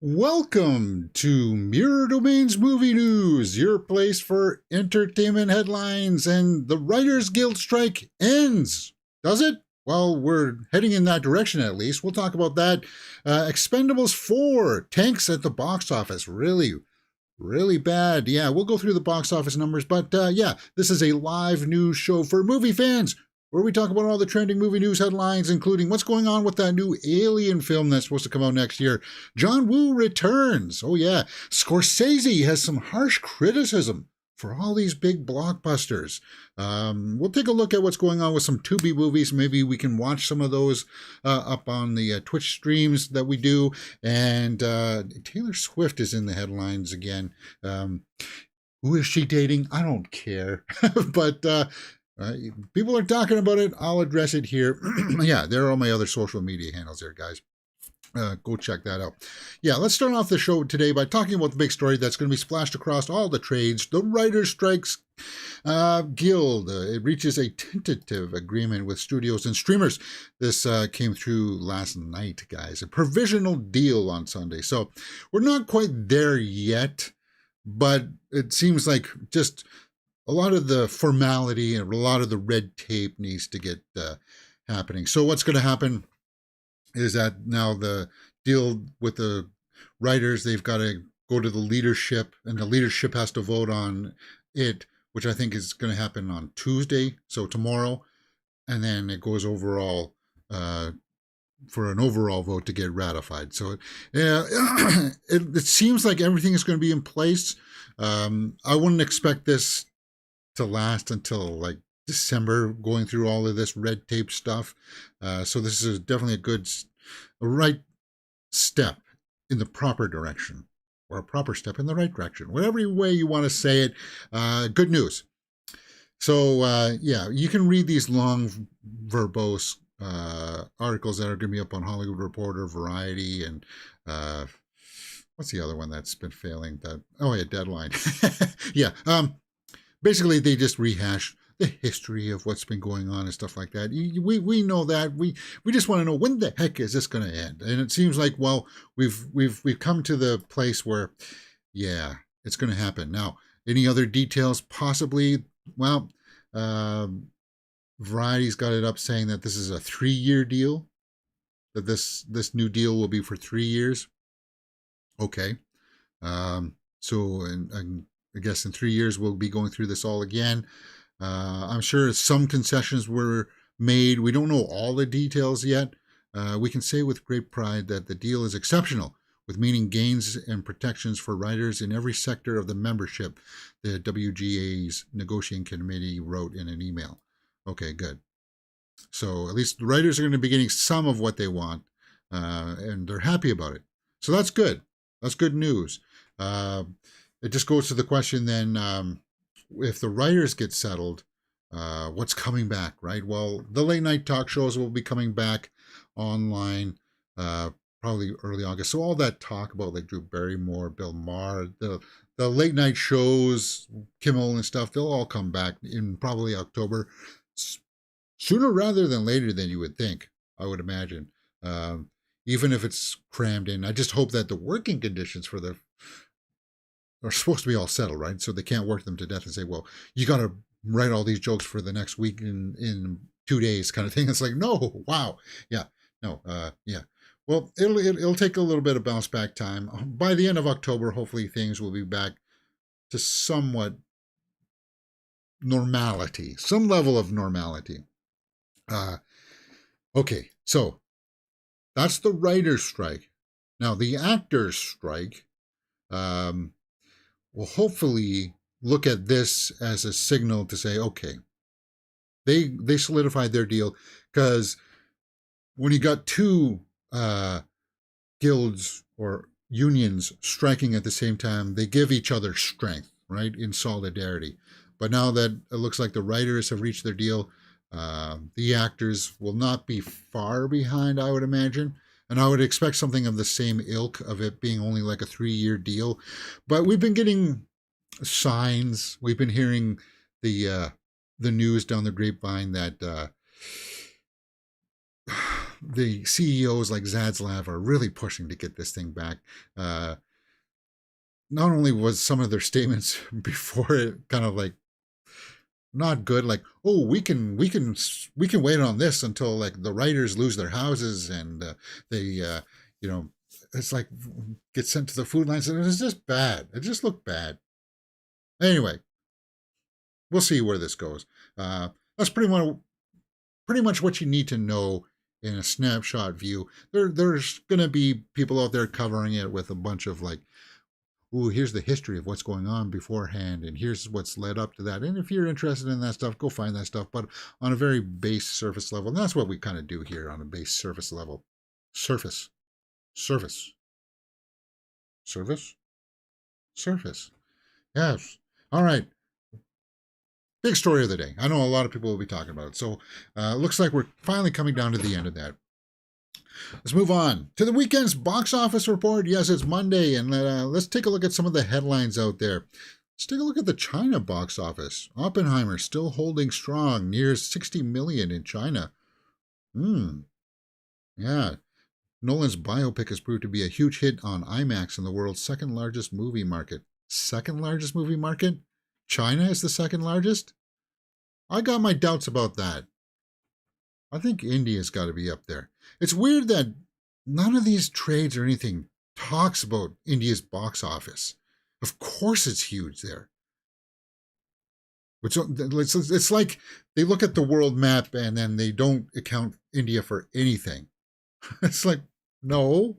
Welcome to Mirror Domains Movie News, your place for entertainment headlines. And the Writers Guild strike ends. Does it? Well, we're heading in that direction at least. We'll talk about that. Expendables 4 tanks at the box office. Really bad. Yeah, we'll go through the box office numbers. But yeah, this is a live news show for movie fans, where we talk about all the trending movie news headlines, including what's going on with that new Alien film that's supposed to come out next year. John Woo returns. Oh yeah, Scorcese has some harsh criticism for all these big blockbusters. We'll take a look at what's going on with some Tubi movies. Maybe we can watch some of those up on the Twitch streams that we do. And Taylor Swift is in the headlines again. Who is she dating? I don't care. But people are talking about it. I'll address it here. Yeah, there are all my other social media handles there, guys. Go check that out. Yeah, let's start off the show today by talking about the big story that's going to be splashed across all the trades. The Writers' Strikes Guild. It reaches a tentative agreement with studios and streamers. This came through last night, guys. A provisional deal on Sunday. So we're not quite there yet, but it seems like just a lot of the formality and a lot of the red tape needs to get happening. So what's going to happen is that now the deal with the writers, they've got to go to the leadership, and the leadership has to vote on it, which I think is going to happen on Tuesday, so tomorrow, and then it goes overall for an overall vote to get ratified. So yeah, it seems like everything is going to be in place. I wouldn't expect this to last until like December, going through all of this red tape stuff. So this is definitely a right step in the proper direction, or a proper step in the right direction, whatever way you want to say it. Good news. So yeah, you can read these long, verbose articles that are going to be up on Hollywood Reporter, Variety, and what's the other one that's been failing? Deadline. Yeah. Basically, they just rehash the history of what's been going on and stuff like that. We know that. We just want to know, when the heck is this going to end? And it seems like, well, we've come to the place where, yeah, it's going to happen. Now, any other details? Possibly. Well, Variety's got it up saying that this is a 3-year deal. That this new deal will be for 3 years. Okay. So, and I guess in 3 years we'll be going through this all again. I'm sure some concessions were made. We don't know all the details yet. We can say with great pride that the deal is exceptional, with meaning gains and protections for writers in every sector of the membership, the WGA's negotiating committee wrote in an email. Okay, good. So at least the writers are going to be getting some of what they want, and they're happy about it. So that's good. That's good news. It just goes to the question then, if the writers get settled, what's coming back, right? Well, the late night talk shows will be coming back online probably early August. So all that talk about like Drew Barrymore, Bill Maher, the late night shows, Kimmel and stuff, they'll all come back in probably October, sooner rather than later than you would think, I would imagine. Even if it's crammed in, I just hope that the working conditions for the are supposed to be all settled, right? So they can't work them to death and say, well, you got to write all these jokes for the next week in 2 days kind of thing. It's like, no, wow. Yeah, no, yeah. Well, it'll take a little bit of bounce back time. By the end of October, hopefully things will be back to somewhat normality, some level of normality. Okay, so that's the writer's strike. Now, the actor's strike, will hopefully look at this as a signal to say, okay, they solidified their deal, because when you got two guilds or unions striking at the same time, they give each other strength, right, in solidarity. But now that it looks like the writers have reached their deal, the actors will not be far behind, I would imagine. And I would expect something of the same ilk, of it being only like a 3-year deal. But we've been getting signs. We've been hearing the news down the grapevine that the CEOs like Zaslav are really pushing to get this thing back. Not only was some of their statements before it kind of like not good, like, oh, we can wait on this until like the writers lose their houses and they it's like get sent to the food lines, and it's just bad. It just looked bad. Anyway, we'll see where this goes. That's pretty much what you need to know in a snapshot view. There's going to be people out there covering it with a bunch of like, ooh, here's the history of what's going on beforehand, and here's what's led up to that. And if you're interested in that stuff, go find that stuff. But on a very base surface level, and that's what we kind of do here on a base surface level. Surface. Yes. All right. Big story of the day. I know a lot of people will be talking about it. So looks like we're finally coming down to the end of that. Let's move on to the weekend's box office report. Yes, it's Monday, and let's take a look at some of the headlines out there. Let's take a look at the China box office. Oppenheimer still holding strong, near 60 million in China. Yeah. Nolan's biopic has proved to be a huge hit on IMAX in the world's second largest movie market. Second largest movie market? China is the second largest? I got my doubts about that. I think India's got to be up there. It's weird that none of these trades or anything talks about India's box office. Of course it's huge there. It's like they look at the world map and then they don't account India for anything. It's like, no.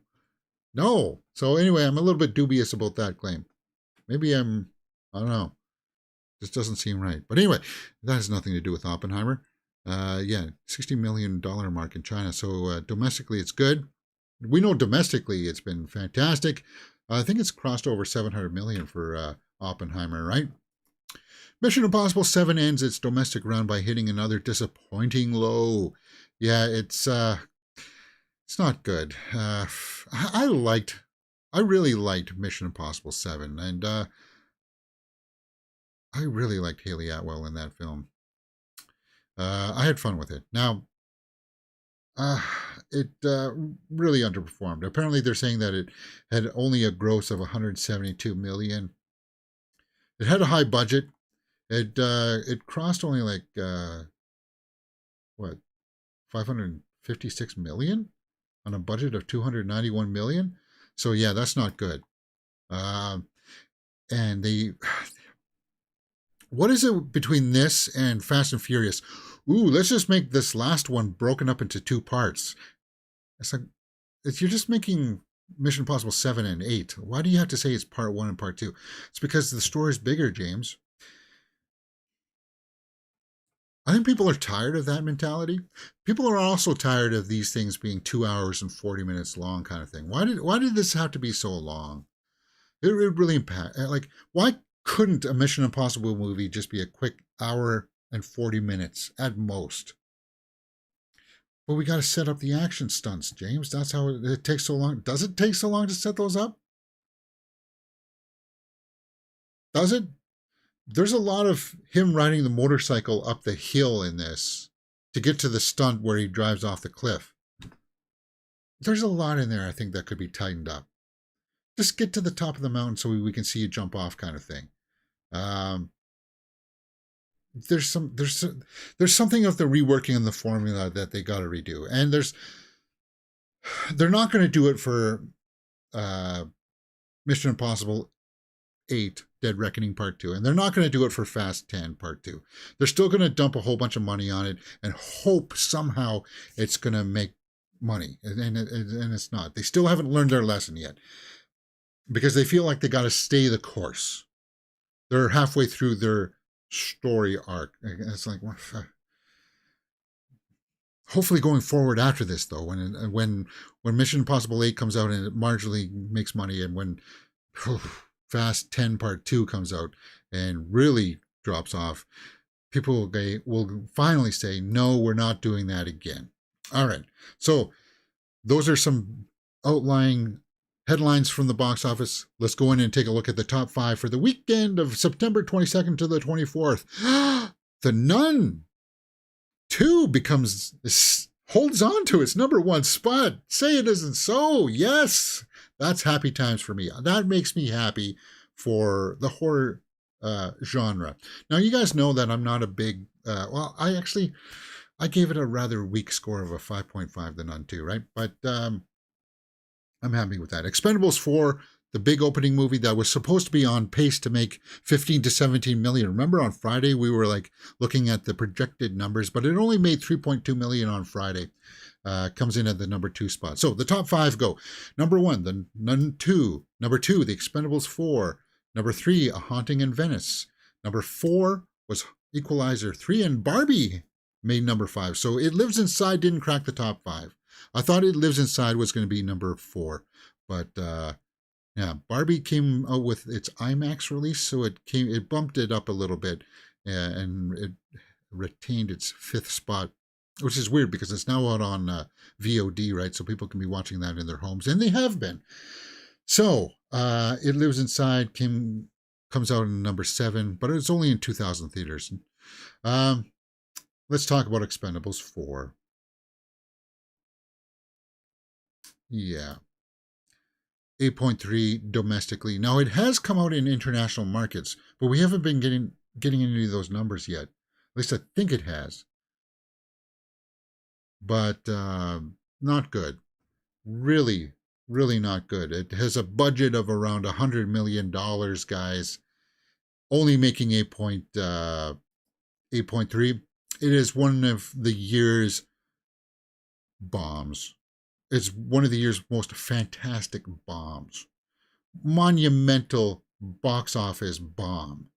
So anyway, I'm a little bit dubious about that claim. Maybe I don't know. This doesn't seem right. But anyway, that has nothing to do with Oppenheimer. $60 million mark in China. So domestically, it's good. We know domestically it's been fantastic. I think it's crossed over 700 million for Oppenheimer, right? Mission Impossible 7 ends its domestic run by hitting another disappointing low. Yeah, it's not good. I really liked Mission Impossible 7, and I really liked Haley Atwell in that film. I had fun with it. Now, it really underperformed. Apparently, they're saying that it had only a gross of 172 million. It had a high budget. It crossed only like 556 million on a budget of 291 million. So yeah, that's not good. And what is it between this and Fast and Furious? Ooh, let's just make this last one broken up into 2 parts. It's like, you're just making Mission Impossible 7 and 8. Why do you have to say it's part 1 and part 2? It's because the story's bigger, James. I think people are tired of that mentality. People are also tired of these things being 2 hours and 40 minutes long kind of thing. Why did this have to be so long? It really like, why couldn't a Mission Impossible movie just be a quick hour and 40 minutes at most? But we got to set up the action stunts, James. That's how it takes so long. Does it take so long to set those up? Does it? There's a lot of him riding the motorcycle up the hill in this to get to the stunt where he drives off the cliff. There's a lot in there, I think, that could be tightened up. Just get to the top of the mountain so we can see you jump off kind of thing. There's something of the reworking in the formula that they got to redo. And they're not going to do it for Mission Impossible 8 Dead Reckoning Part 2, and they're not going to do it for Fast 10 Part 2. They're still going to dump a whole bunch of money on it and hope somehow it's going to make money, and it's not. They still haven't learned their lesson yet because they feel like they got to stay the course. They're halfway through their story arc. It's like, hopefully going forward after this, though, when Mission Impossible 8 comes out and it marginally makes money, and when Fast 10 Part 2 comes out and really drops off, people will finally say, no, we're not doing that again. All right. So those are some outlying headlines from the box office. Let's go in and take a look at the top 5 for the weekend of September 22nd to the 24th. The Nun 2 becomes this holds on to its number one spot. Say it isn't so. Yes, that's happy times for me. That makes me happy for the horror genre. Now, you guys know that I'm not a big, I gave it a rather weak score of a 5.5, The Nun 2, right? But I'm happy with that. Expendables 4, the big opening movie that was supposed to be on pace to make 15 to 17 million. Remember on Friday, we were like looking at the projected numbers, but it only made 3.2 million on Friday. Comes in at the number 2 spot. So the top 5 go. Number 1, The Nun 2. Number 2, The Expendables 4. Number 3, A Haunting in Venice. Number 4 was Equalizer 3, and Barbie made number 5. So It Lives Inside didn't crack the top 5. I thought It Lives Inside was going to be number 4, but yeah, Barbie came out with its IMAX release, so it bumped it up a little bit, and it retained its 5th spot, which is weird because it's now out on VOD, right? So people can be watching that in their homes, and they have been. So It Lives Inside comes out in number 7, but it's only in 2,000 theaters. Let's talk about Expendables 4. Yeah. 8.3 domestically. Now, it has come out in international markets, but we haven't been getting any of those numbers yet. At least I think it has. But not good. Really, really not good. It has a budget of around $100 million, guys. Only making 8.3. It is one of the year's bombs. It's one of the year's most fantastic bombs. Monumental box office bomb.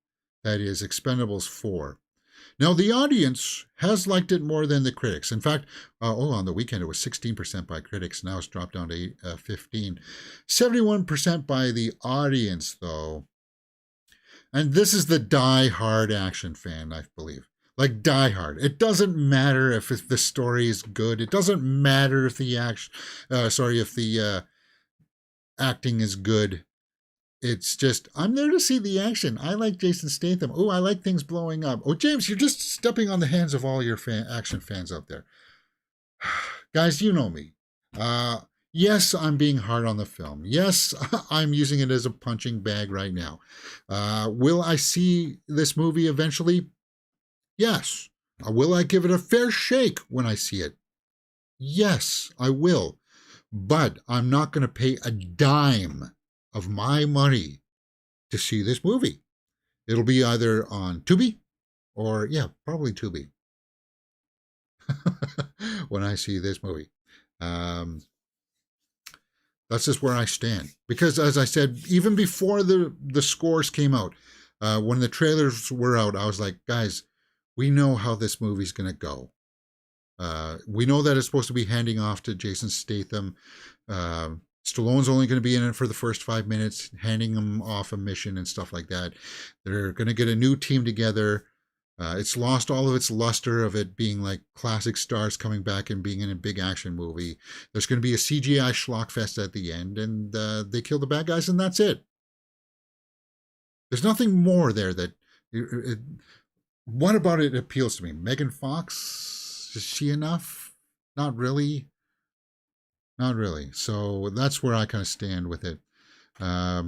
That is Expendables 4. Now, the audience has liked it more than the critics. In fact, on the weekend, it was 16% by critics. Now it's dropped down to 15%. 71% by the audience, though. And this is the die-hard action fan, I believe. Like Die Hard. It doesn't matter if the story is good. It doesn't matter if the acting is good. It's just, I'm there to see the action. I like Jason Statham. Oh, I like things blowing up. Oh, James, you're just stepping on the hands of all your action fans out there. Guys, you know me. Yes, I'm being hard on the film. Yes, I'm using it as a punching bag right now. Will I see this movie eventually? Yes. Will I give it a fair shake when I see it? Yes, I will. But I'm not going to pay a dime of my money to see this movie. It'll be either on Tubi or, probably Tubi when I see this movie. That's just where I stand. Because, as I said, even before the scores came out, when the trailers were out, I was like, guys, we know how this movie's going to go. We know that it's supposed to be handing off to Jason Statham. Stallone's only going to be in it for the first 5 minutes, handing him off a mission and stuff like that. They're going to get a new team together. It's lost all of its luster of it being like classic stars coming back and being in a big action movie. There's going to be a CGI schlockfest at the end, and they kill the bad guys, and that's it. There's nothing more there that... What about it appeals to me? Megan Fox, is she enough? Not really. Not really. So that's where I kind of stand with it. Yeah,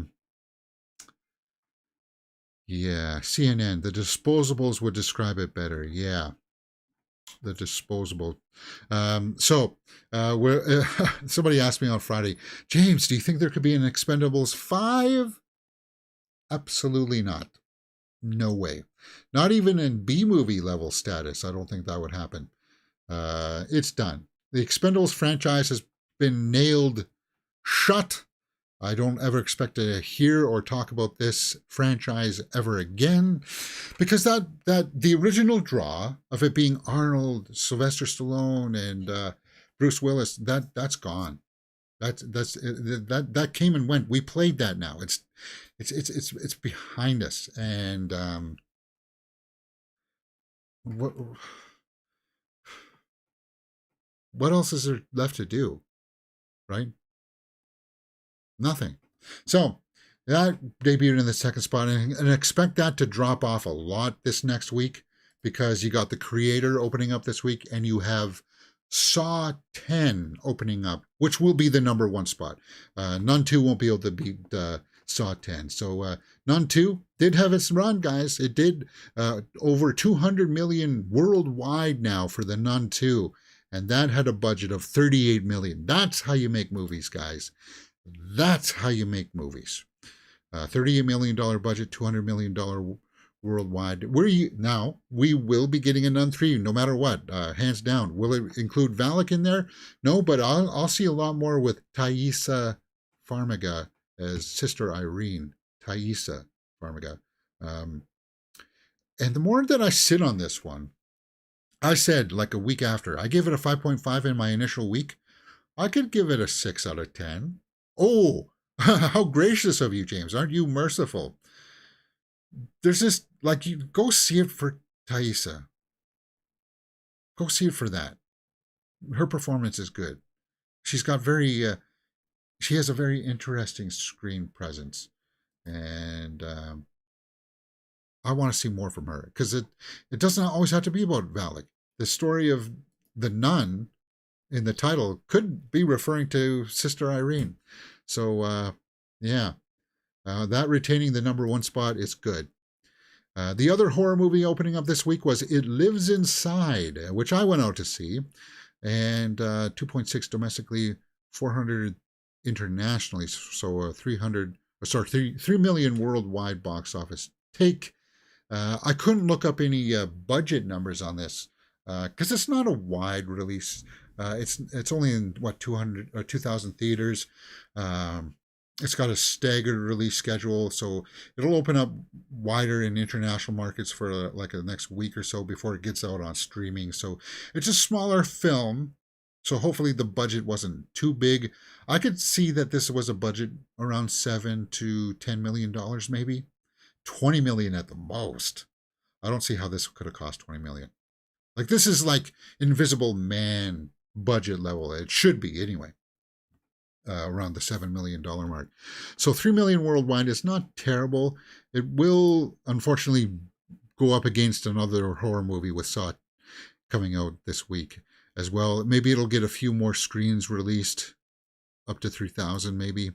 CNN, the disposables would describe it better. Yeah, the disposable. Somebody asked me on Friday, James, do you think there could be an Expendables 5? Absolutely not. No way. Not even in B-movie level status. I don't think that would happen. It's done. The Expendables franchise has been nailed shut. I don't ever expect to hear or talk about this franchise ever again, because that the original draw of it being Arnold, Sylvester Stallone, and Bruce Willis, that's gone. That came and went. We played that now. It's behind us, and what else is there left to do, right? Nothing. So that debuted in the second spot, and expect that to drop off a lot this next week, because you got The Creator opening up this week, and you have Saw 10 opening up, which will be the number one spot. Nun 2 won't be able to beat Saw 10. So Nun 2 did have its run, guys. It did over 200 million worldwide now for the Nun 2. And that had a budget of 38 million. That's how you make movies, guys. That's how you make movies. $38 million budget, $200 million worldwide. Now, we will be getting a Nun 3, no matter what, hands down. Will it include Valak in there? No, but I'll see a lot more with Thaisa Farmiga as Sister Irene. Thaisa Farmiga. And the more that I sit on this one, I said like a week after, I gave it a 5.5 in my initial week. I could give it a 6 out of 10. Oh, how gracious of you, James. Aren't you merciful? There's this, like, you go see it for Thaisa. Go see it for that. Her performance is good. She's got she has a very interesting screen presence. And I want to see more from her. Because it doesn't always have to be about Valak. The story of the nun in the title could be referring to Sister Irene. So, yeah. That retaining the number one spot is good. The other horror movie opening up this week was It Lives Inside, which I went out to see. And 2.6 domestically, 400 internationally. So 3 million worldwide box office take. I couldn't look up any budget numbers on this because it's not a wide release. It's only in 200 or 2,000 theaters. It's got a staggered release schedule, so it'll open up wider in international markets for like the next week or so before it gets out on streaming. So it's a smaller film, so hopefully the budget wasn't too big. I could see that this was a budget around $7 to $10 million, maybe $20 million at the most. I don't see how this could have cost $20 million. Like, this is like Invisible Man budget level. It should be anyway. Around the $7 million mark. So 3 million worldwide is not terrible. It will, unfortunately, go up against another horror movie with Saw coming out this week as well. Maybe it'll get a few more screens released, up to 3,000 maybe.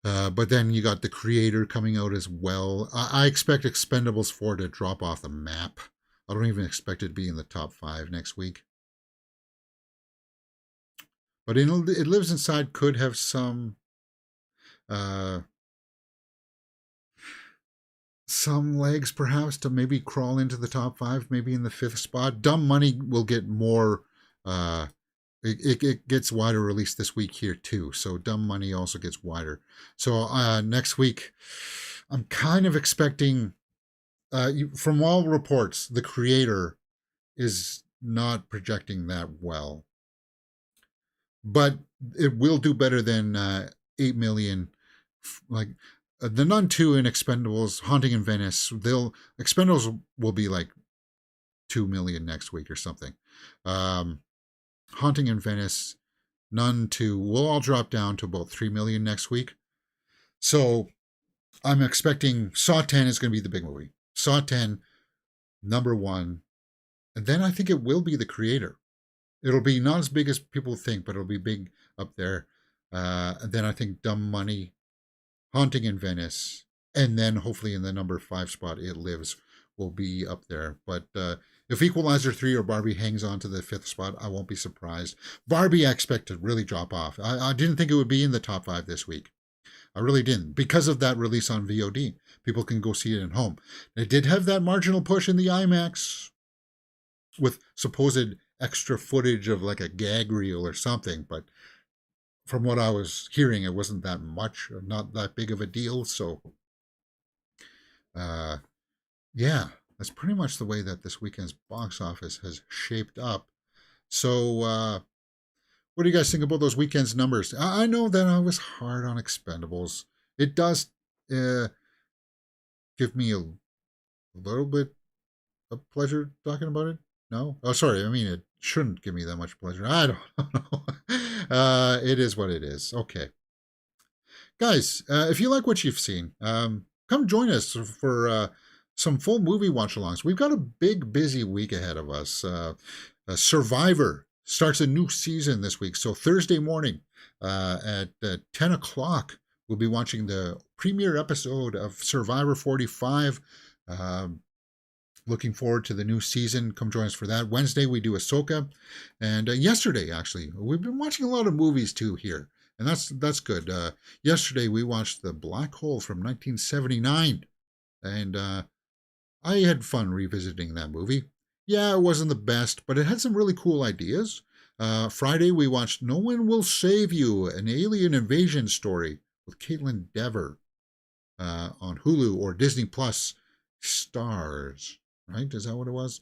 But then you got The Creator coming out as well. I expect Expendables 4 to drop off the map. I don't even expect it to be in the top 5 next week. But It Lives Inside could have some legs, perhaps, to maybe crawl into the top 5, maybe in the 5th spot. Dumb Money will get more. It gets wider release this week here too. So Dumb Money also gets wider. So next week, I'm kind of expecting, from all reports, The Creator is not projecting that well. But it will do better than 8 million. Like the Nun 2 and Expendables, Haunting in Venice, Expendables will be like 2 million next week or something. Haunting in Venice, Nun 2 will all drop down to about 3 million next week. So I'm expecting Saw 10 is going to be the big movie. Saw 10, number one. And then I think it will be The Creator. It'll be not as big as people think, but it'll be big up there. And then I think Dumb Money, Haunting in Venice, and then hopefully in the number 5 spot, It Lives will be up there. But if Equalizer 3 or Barbie hangs on to the 5th spot, I won't be surprised. Barbie, I expect to really drop off. I didn't think it would be in the top 5 this week. I really didn't, because of that release on VOD. People can go see it at home. It did have that marginal push in the IMAX with supposed extra footage of like a gag reel or something, but from what I was hearing, it wasn't that much, not that big of a deal. So yeah, that's pretty much the way that this weekend's box office has shaped up. So what do you guys think about those weekend's numbers? I know that I was hard on Expendables. It does give me a little bit of pleasure talking about it. No? Oh, sorry. I mean, it shouldn't give me that much pleasure. I don't know. It is what it is. Okay. Guys, if you like what you've seen, come join us for some full movie watch-alongs. We've got a big, busy week ahead of us. Survivor starts a new season this week. So Thursday morning at 10 o'clock, we'll be watching the premiere episode of Survivor 45. Looking forward to the new season. Come join us for that. Wednesday, we do Ahsoka. And yesterday, actually, we've been watching a lot of movies too here. And that's good. Yesterday, we watched The Black Hole from 1979. And I had fun revisiting that movie. Yeah, it wasn't the best, but it had some really cool ideas. Friday, we watched No One Will Save You, an alien invasion story with Caitlin Dever on Hulu or Disney Plus Stars. Right? Is that what it was?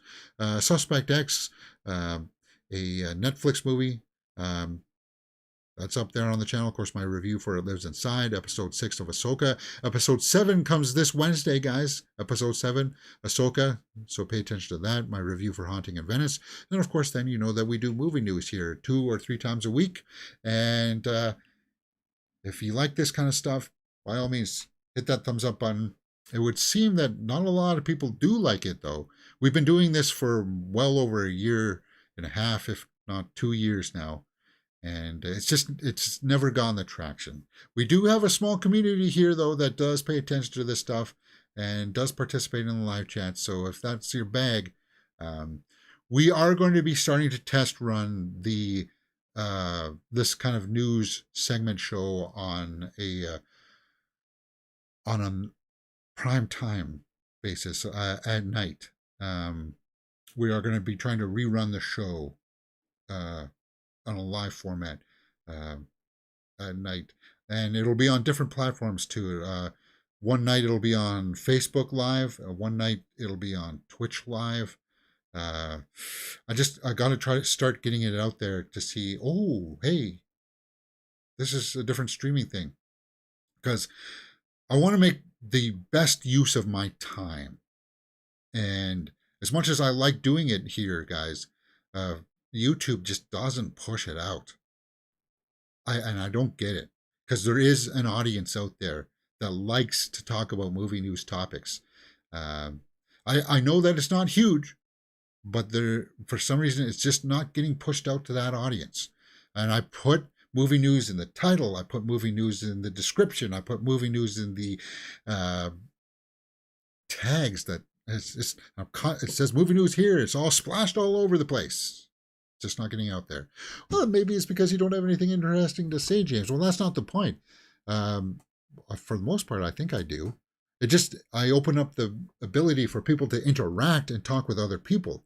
Suspect X, a Netflix movie. That's up there on the channel. Of course, my review for It Lives Inside, episode 6 of Ahsoka. Episode 7 comes this Wednesday, guys. Episode 7, Ahsoka. So pay attention to that. My review for Haunting in Venice. And of course, then you know that we do movie news here 2 or 3 times a week. And if you like this kind of stuff, by all means, hit that thumbs up button. It would seem that not a lot of people do like it, though. We've been doing this for well over a year and a half, if not 2 years now. And it's never gotten the traction. We do have a small community here, though, that does pay attention to this stuff and does participate in the live chat. So if that's your bag, we are going to be starting to test run the this kind of news segment show on a prime time basis at night. We are going to be trying to rerun the show on a live format at night, and it'll be on different platforms too. One night it'll be on Facebook Live. One night it'll be on Twitch Live. I got to try to start getting it out there to see. Oh, hey, this is a different streaming thing because I want to make the best use of my time. And as much as I like doing it here, guys, YouTube just doesn't push it out. I don't get it, because there is an audience out there that likes to talk about movie news topics. I know that it's not huge, but for some reason it's just not getting pushed out to that audience. And I put movie news in the title, I put movie news in the description, I put movie news in the tags that it says movie news here. It's all splashed all over the place. Just not getting out there. Well, maybe it's because you don't have anything interesting to say, James. Well, that's not the point. For the most part, I think I do. I open up the ability for people to interact and talk with other people.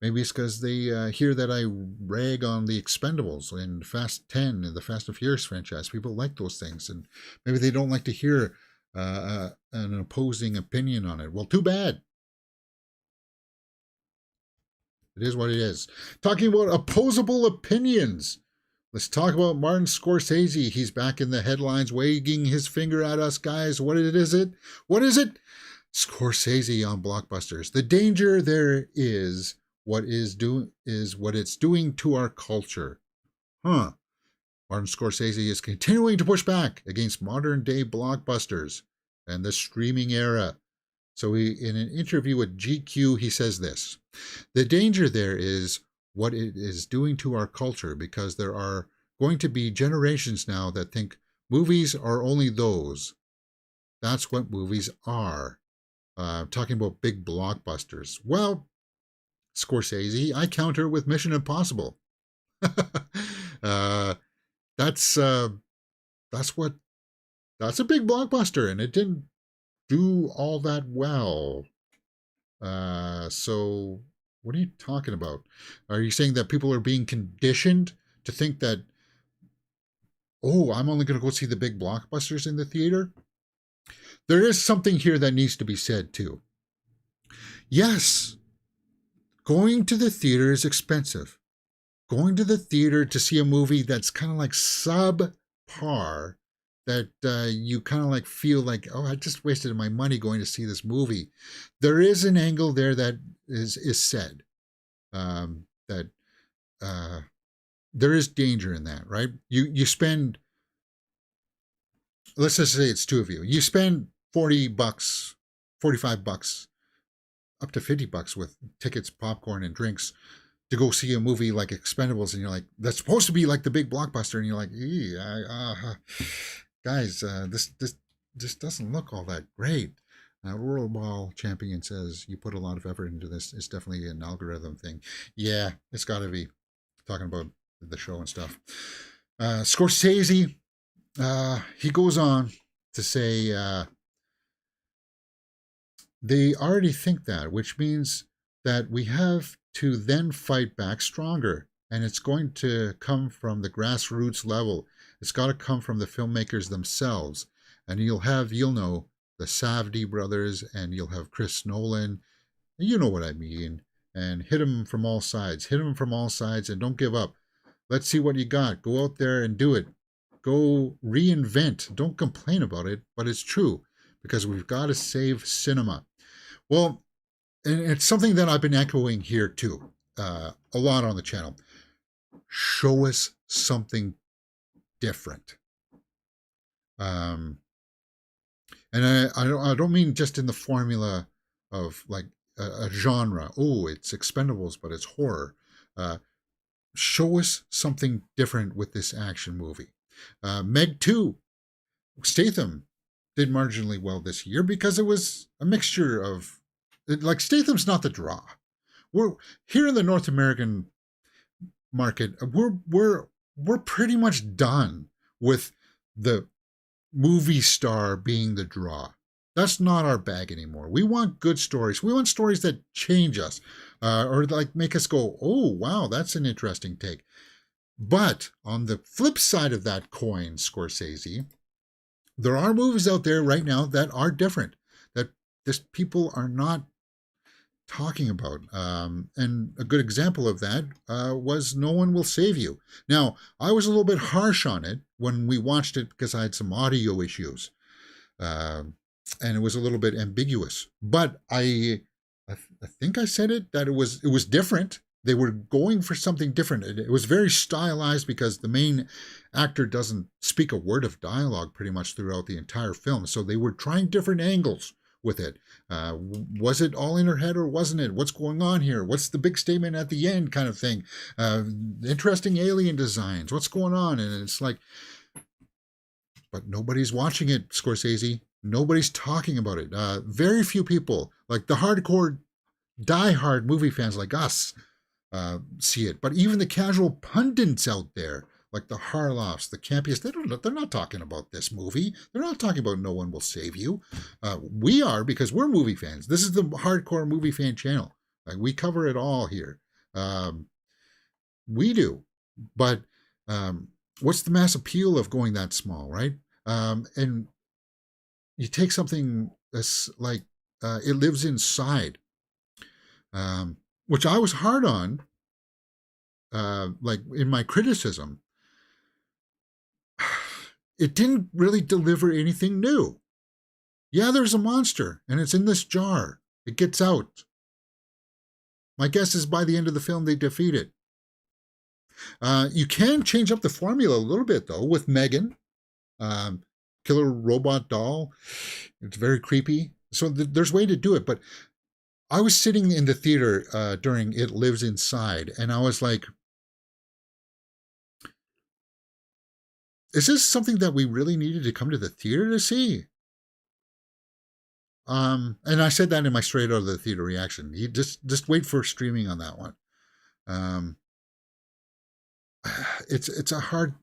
Maybe it's because they hear that I rag on the Expendables and Fast 10 and the Fast and Furious franchise. People like those things, and maybe they don't like to hear an opposing opinion on it. Well, too bad. It is what it is. Talking about opposable opinions. Let's talk about Martin Scorcese. He's back in the headlines, wagging his finger at us, guys. What is it? What is it? Scorcese on blockbusters. The danger there is what it's doing to our culture. Martin Scorsese is continuing to push back against modern day blockbusters and the streaming era. So in an interview with GQ, he says this: the danger there is what it is doing to our culture, because there are going to be generations now that think movies are only those. That's what movies are. Talking about big blockbusters. Well, Scorsese, I counter with Mission Impossible. That's a big blockbuster, and it didn't do all that well. So what are you talking about? Are you saying that people are being conditioned to think that, oh, I'm only going to go see the big blockbusters in the theater? There is something here that needs to be said too. Yes, going to the theater is expensive. Going to the theater to see a movie that's kind of like subpar, that you kind of like feel like, oh, I just wasted my money going to see this movie. There is an angle there that is said, that there is danger in that, right? You spend, let's just say it's two of you. You spend $40, $45 up to $50 with tickets, popcorn, and drinks to go see a movie like Expendables, and you're like, that's supposed to be like the big blockbuster, and you're like, guys, this doesn't look all that great. Rollerball Champion says you put a lot of effort into this. It's definitely an algorithm thing. Yeah, it's got to be, talking about the show and stuff. Scorcese, he goes on to say they already think that, which means that we have to then fight back stronger. And it's going to come from the grassroots level. It's got to come from the filmmakers themselves. And you'll know, the Safdie brothers, and you'll have Chris Nolan. You know what I mean. And hit them from all sides. Hit them from all sides and don't give up. Let's see what you got. Go out there and do it. Go reinvent. Don't complain about it, but it's true, because we've got to save cinema. Well, and it's something that I've been echoing here too, a lot on the channel. Show us something different. And I don't mean just in the formula of like a genre. Oh, it's Expendables, but it's horror. Show us something different with this action movie. Meg 2, Statham did marginally well this year because it was a mixture of, like, Statham's not the draw. We're here in the North American market. We're pretty much done with the movie star being the draw. That's not our bag anymore. We want good stories. We want stories that change us, or like make us go, oh, wow, that's an interesting take. But on the flip side of that coin, Scorsese, there are movies out there right now that are different, that just people are not talking about. And a good example of that was No One Will Save You. Now, I was a little bit harsh on it when we watched it because I had some audio issues. And it was a little bit ambiguous. But I think I said it, that it was different. They were going for something different. It was very stylized because the main actor doesn't speak a word of dialogue pretty much throughout the entire film. So they were trying different angles with it. Was it all in her head or wasn't it? What's going on here? What's the big statement at the end kind of thing? Interesting alien designs. What's going on? And it's like, but nobody's watching it, Scorsese. Nobody's talking about it. Very few people, like the hardcore, die-hard movie fans like us, see it. But even the casual pundits out there, like the Harloffs, the Campius, they're not talking about this movie. They're not talking about No One Will Save You. We are, because we're movie fans. This is the hardcore movie fan channel. Like, we cover it all here. We do. But what's the mass appeal of going that small, right? And you take something that's like It Lives Inside, which I was hard on, like in my criticism. It didn't really deliver anything new. Yeah, there's a monster, and it's in this jar. It gets out. My guess is by the end of the film, they defeat it. You can change up the formula a little bit, though, with Megan. Killer robot doll. It's very creepy. So there's a way to do it. But I was sitting in the theater during It Lives Inside, and I was like, is this something that we really needed to come to the theater to see? And I said that in my straight out of the theater reaction. You just wait for streaming on that one. It's a hard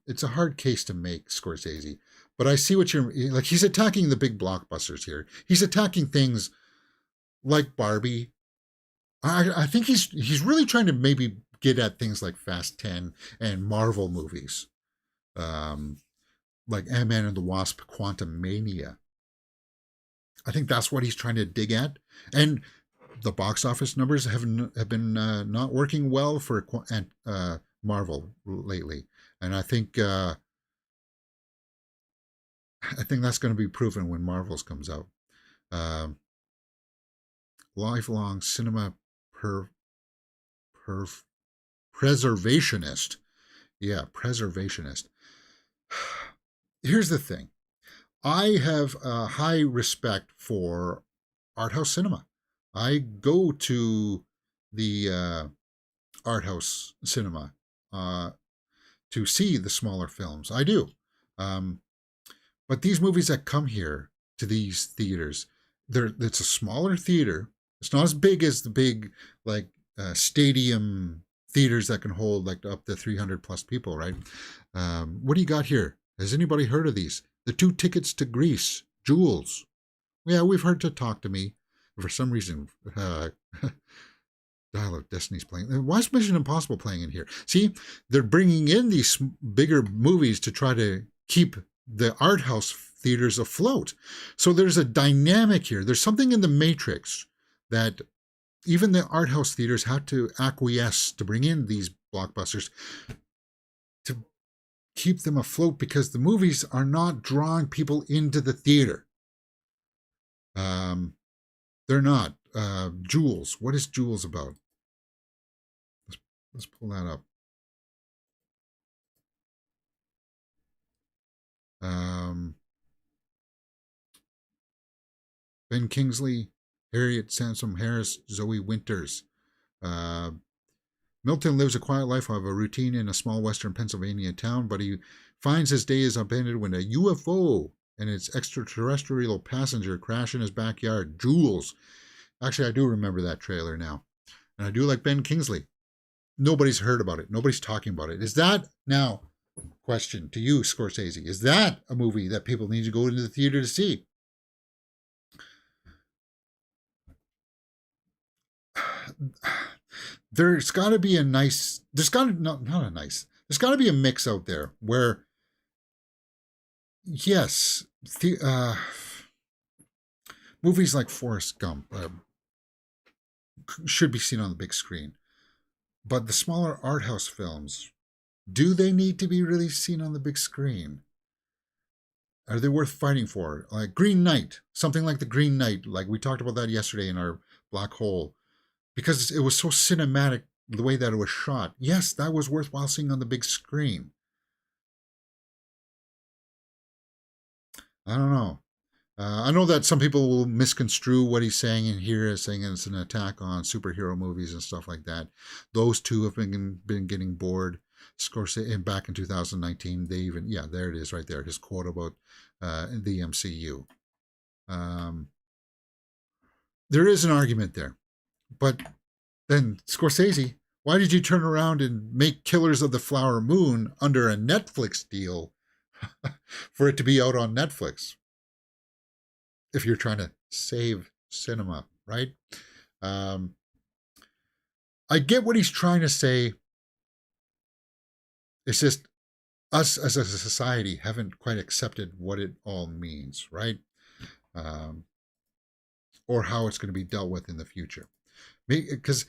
case to make, Scorsese. But I see what you're like. He's attacking the big blockbusters here. He's attacking things like Barbie. I think he's really trying to maybe get at things like Fast 10 and Marvel movies. Like Ant-Man and the Wasp, Quantumania. I think that's what he's trying to dig at. And the box office numbers have been not working well for Marvel lately. And I think that's going to be proven when Marvels comes out. Lifelong cinema preservationist. Yeah, preservationist. Here's the thing. I have a high respect for art house cinema. I go to the art house cinema to see the smaller films. I do. Um, but these movies that come here to these theaters, it's a smaller theater. It's not as big as the big like stadium theaters that can hold like up to 300 plus people, right? What do you got here? Has anybody heard of these? The 2 Tickets to Greece, Jules. Yeah, we've heard to Talk to Me. For some reason, Dial of Destiny's playing. Why is Mission Impossible playing in here? See, they're bringing in these bigger movies to try to keep the art house theaters afloat. So there's a dynamic here. There's something in the matrix that even the art house theaters had to acquiesce to bring in these blockbusters to keep them afloat, because the movies are not drawing people into the theater. They're not. Jules. What is Jules about? Let's pull that up. Ben Kingsley, Harriet Sansom Harris, Zoe Winters. Milton lives a quiet life of a routine in a small western Pennsylvania town, but he finds his day is upended when a UFO and its extraterrestrial passenger crash in his backyard. Jules. Actually, I do remember that trailer now. And I do like Ben Kingsley. Nobody's heard about it. Nobody's talking about it. Is that, now, question to you, Scorcese, is that a movie that people need to go into the theater to see? There's got to be a nice, there's got to, not a nice, there's got to be a mix out there where, yes, movies like Forrest Gump should be seen on the big screen. But the smaller art house films, do they need to be really seen on the big screen? Are they worth fighting for? Like Green Knight, something like the Green Knight, like we talked about that yesterday in our Black Hole, because it was so cinematic the way that it was shot. Yes, that was worthwhile seeing on the big screen. I don't know. I know that some people will misconstrue what he's saying in here as saying it's an attack on superhero movies and stuff like that. Those two have been getting bored. Scorsese, back in 2019, they even, yeah, there it is right there, his quote about the MCU. There is an argument there. But then, Scorsese, why did you turn around and make Killers of the Flower Moon under a Netflix deal for it to be out on Netflix? If you're trying to save cinema, right? I get what he's trying to say. It's just us as a society haven't quite accepted what it all means, right? Or how it's going to be dealt with in the future. Because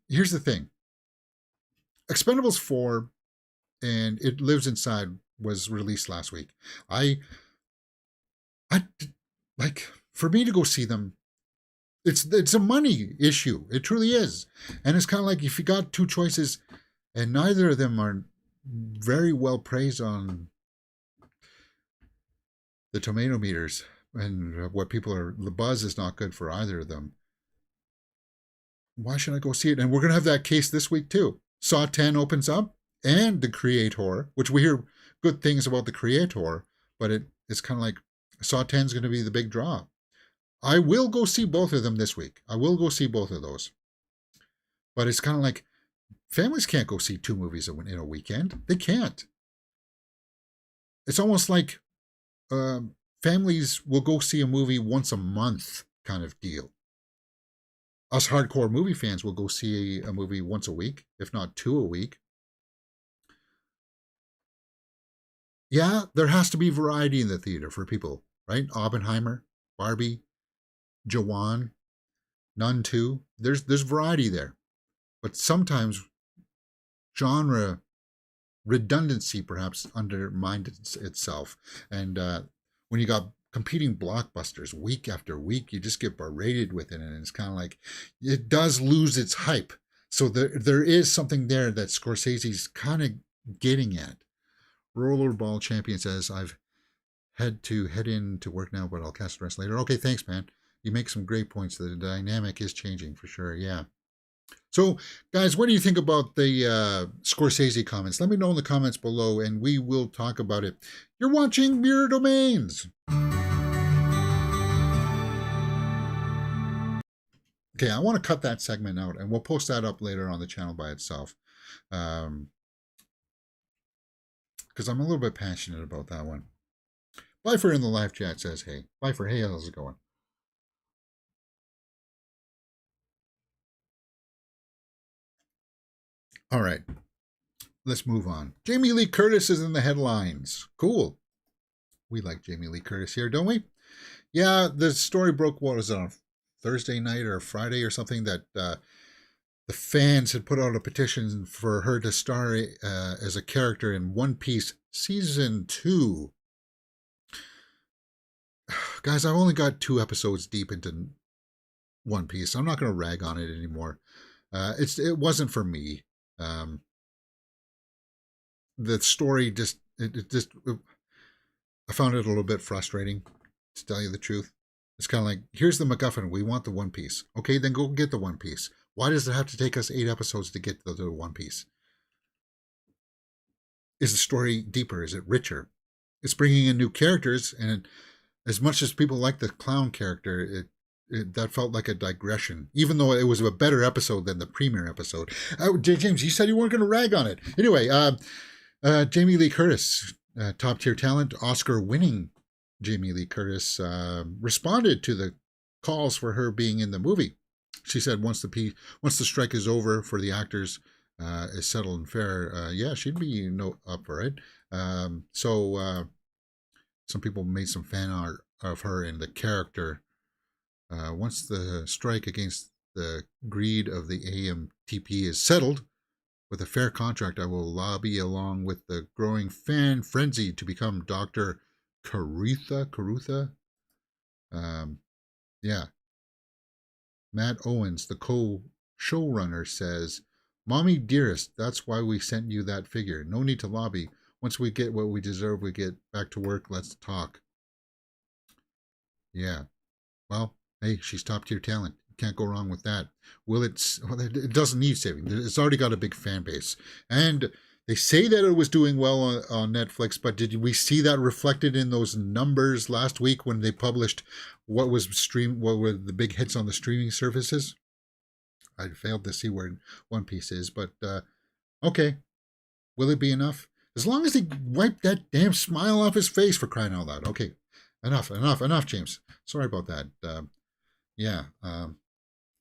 here's the thing. Expendables 4 and It Lives Inside was released last week. I like, for me to go see them, it's a money issue. It truly is. And it's kind of like if you got 2 choices and neither of them are very well praised on the tomato meters, and what people are, the buzz is not good for either of them. Why should I go see it? And we're going to have that case this week too. Saw 10 opens up, and The Creator, which we hear good things about The Creator, but it's kind of like Saw 10 is going to be the big draw. I will go see both of them this week. I will go see both of those. But it's kind of like families can't go see 2 movies in a weekend. They can't. It's almost like families will go see a movie once a month kind of deal. Us hardcore movie fans will go see a movie once a week, if not 2 a week. Yeah, there has to be variety in the theater for people, right? Oppenheimer, Barbie, Jawan, Nun 2. There's variety there. But sometimes genre redundancy perhaps undermined itself. And when you got competing blockbusters week after week, you just get berated with it, and it's kind of like it does lose its hype. So there is something there that Scorsese's kind of getting at. Rollerball Champion says, I've had to head in to work now, but I'll catch the rest later. Okay, thanks, man. You make some great points. The dynamic is changing for sure. Yeah. So, guys, what do you think about the Scorcese comments? Let me know in the comments below, and we will talk about it. You're watching Mirror Domains. Okay, I want to cut that segment out, and we'll post that up later on the channel by itself. Because I'm a little bit passionate about that one. Bifer in the live chat says, hey. Bifer, hey, how's it going? All right, let's move on. Jamie Lee Curtis is in the headlines. Cool. We like Jamie Lee Curtis here, don't we? Yeah, the story broke, what was it, on Thursday night or Friday or something, that the fans had put out a petition for her to star as a character in One Piece Season 2. Guys, I've only got 2 episodes deep into One Piece. I'm not going to rag on it anymore. It wasn't for me. The story just, I found it a little bit frustrating, to tell you the truth. It's kind of like, here's the MacGuffin. We want the One Piece. Okay, then go get the One Piece. Why does it have to take us 8 episodes to get the One Piece? Is the story deeper? Is it richer? It's bringing in new characters, and as much as people like the clown character, that felt like a digression, even though it was a better episode than the premiere episode. James, you said you weren't going to rag on it. Anyway, Jamie Lee Curtis, top tier talent, Oscar-winning Jamie Lee Curtis, responded to the calls for her being in the movie. She said once the strike is over for the actors, is settled and fair, yeah, she'd be up for it. So some people made some fan art of her in the character. Once the strike against the greed of the AMTP is settled, with a fair contract, I will lobby along with the growing fan frenzy to become Dr. Carutha. Yeah. Matt Owens, the co-showrunner, says, Mommy dearest, that's why we sent you that figure. No need to lobby. Once we get what we deserve, we get back to work. Let's talk. Yeah. Well, hey, she's top tier talent. Can't go wrong with that. Well, it doesn't need saving. It's already got a big fan base. And they say that it was doing well on Netflix, but did we see that reflected in those numbers last week when they published what were the big hits on the streaming services? I failed to see where One Piece is, but okay. Will it be enough? As long as he wiped that damn smile off his face, for crying out loud. Okay, enough, James. Sorry about that. Yeah,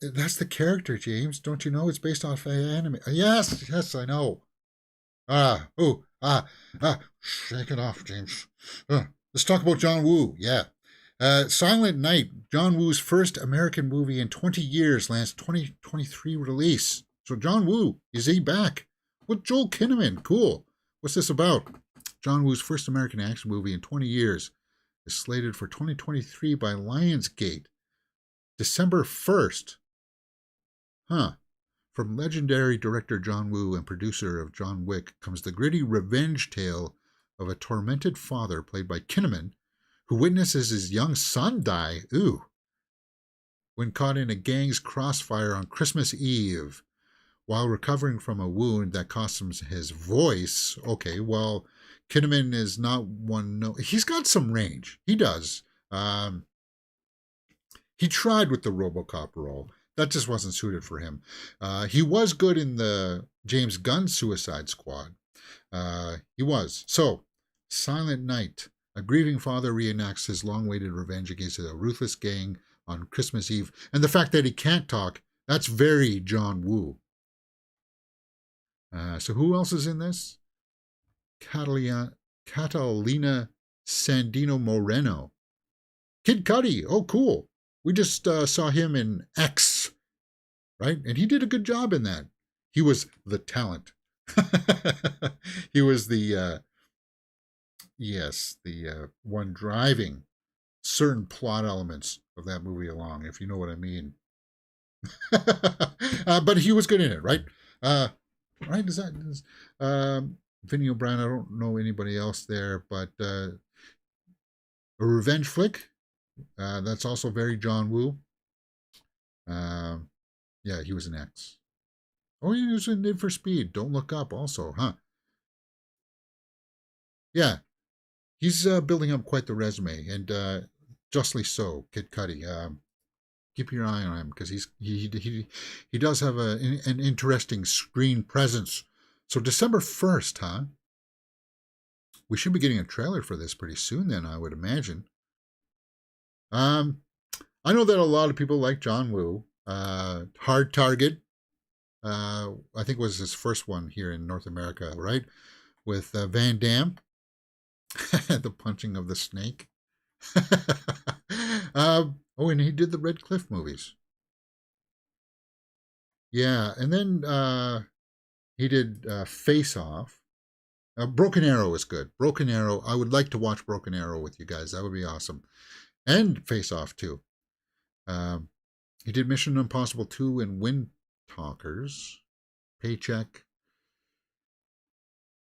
that's the character, James. Don't you know it's based off anime? Yes, I know. Shake it off, James. Let's talk about John Woo. Yeah. Silent Night, John Woo's first American movie in 20 years, lands 2023 release. So John Woo, is he back? With Joel Kinnaman. Cool. What's this about? John Woo's first American action movie in 20 years is slated for 2023 by Lionsgate. December 1st. Huh. From legendary director John Woo and producer of John Wick comes the gritty revenge tale of a tormented father played by Kinnaman who witnesses his young son die, when caught in a gang's crossfire on Christmas Eve. While recovering from a wound that cost him his voice, okay, well, Kinnaman is not one... No, he's got some range. He does. He tried with the RoboCop role. That just wasn't suited for him. He was good in the James Gunn Suicide Squad. He was. So, Silent Night. A grieving father reenacts his long-awaited revenge against a ruthless gang on Christmas Eve. And the fact that he can't talk, that's very John Woo. So who else is in this? Catalina Sandino Moreno. Kid Cudi. Oh, cool. We just saw him in X, right? And he did a good job in that. He was the talent. He was the one driving certain plot elements of that movie along, if you know what I mean. But he was good in it, right? Right? Vinny O'Brien, I don't know anybody else there, but a revenge flick? That's also very John Woo. Um, yeah, he was an X. Oh, he was in Need for Speed. Don't Look Up, also, huh? Yeah, he's building up quite the resume, and justly so. Kid Cudi. Keep your eye on him because he does have an interesting screen presence. So December 1st, huh? We should be getting a trailer for this pretty soon. Then I would imagine. Um, I know that a lot of people like John Woo. Hard Target. I think was his first one here in North America, right? With Van Damme, the punching of the snake. Oh, and he did the Red Cliff movies. Yeah, and then he did Face Off. Broken Arrow is good. Broken Arrow. I would like to watch Broken Arrow with you guys. That would be awesome. And Face Off too. Um, he did Mission Impossible 2 and Wind Talkers. Paycheck.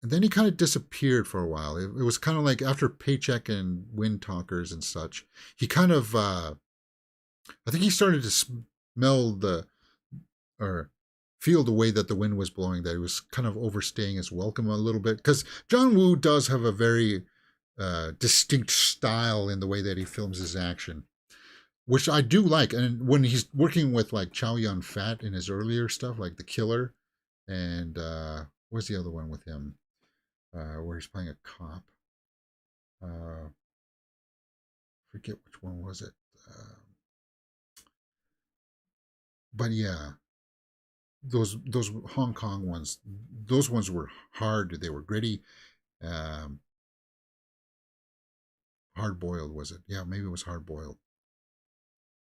And then he kind of disappeared for a while. It was kind of like after Paycheck and Wind Talkers and such. He kind of, I think he started to smell or feel the way that the wind was blowing, that he was kind of overstaying his welcome a little bit. Because John Woo does have a very distinct style in the way that he films his action, which I do like. And when he's working with like Chow Yun Fat in his earlier stuff, like The Killer, and what's the other one with him, where he's playing a cop? Uh, forget which one was it. But yeah, those Hong Kong ones, those ones were hard. They were gritty. Um, Hard boiled was it? Yeah, maybe it was hard boiled.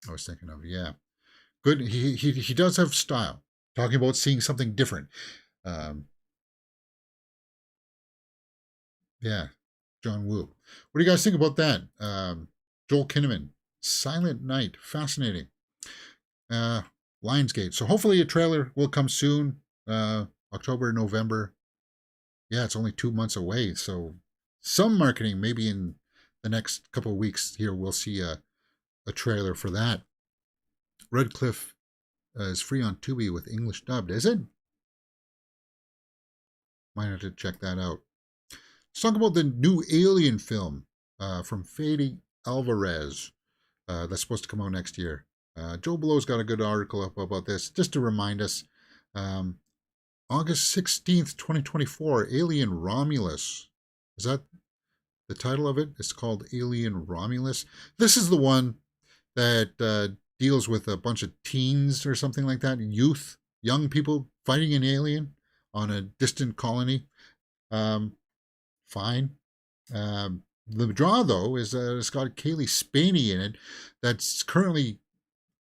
I was thinking of, yeah, good. He does have style. Talking about seeing something different. Um, yeah, John Woo. What do you guys think about that? Joel Kinnaman, Silent Night, fascinating. Uh, Lionsgate. So hopefully a trailer will come soon. October, November. Yeah, it's only 2 months away. So some marketing, maybe in the next couple of weeks here, we'll see a trailer for that. Red Cliff is free on Tubi with English dubbed, is it? Might have to check that out. Let's talk about the new Alien film from Fede Alvarez that's supposed to come out next year. Joe Blow's got a good article up about this, just to remind us. Um, August 16th, 2024, Alien Romulus. Is that the title of it? It's called Alien Romulus. This is the one that deals with a bunch of teens or something like that, youth, young people fighting an alien on a distant colony. Um, Fine. The draw, though, is that it's got Kaylee Spaney in it. That's currently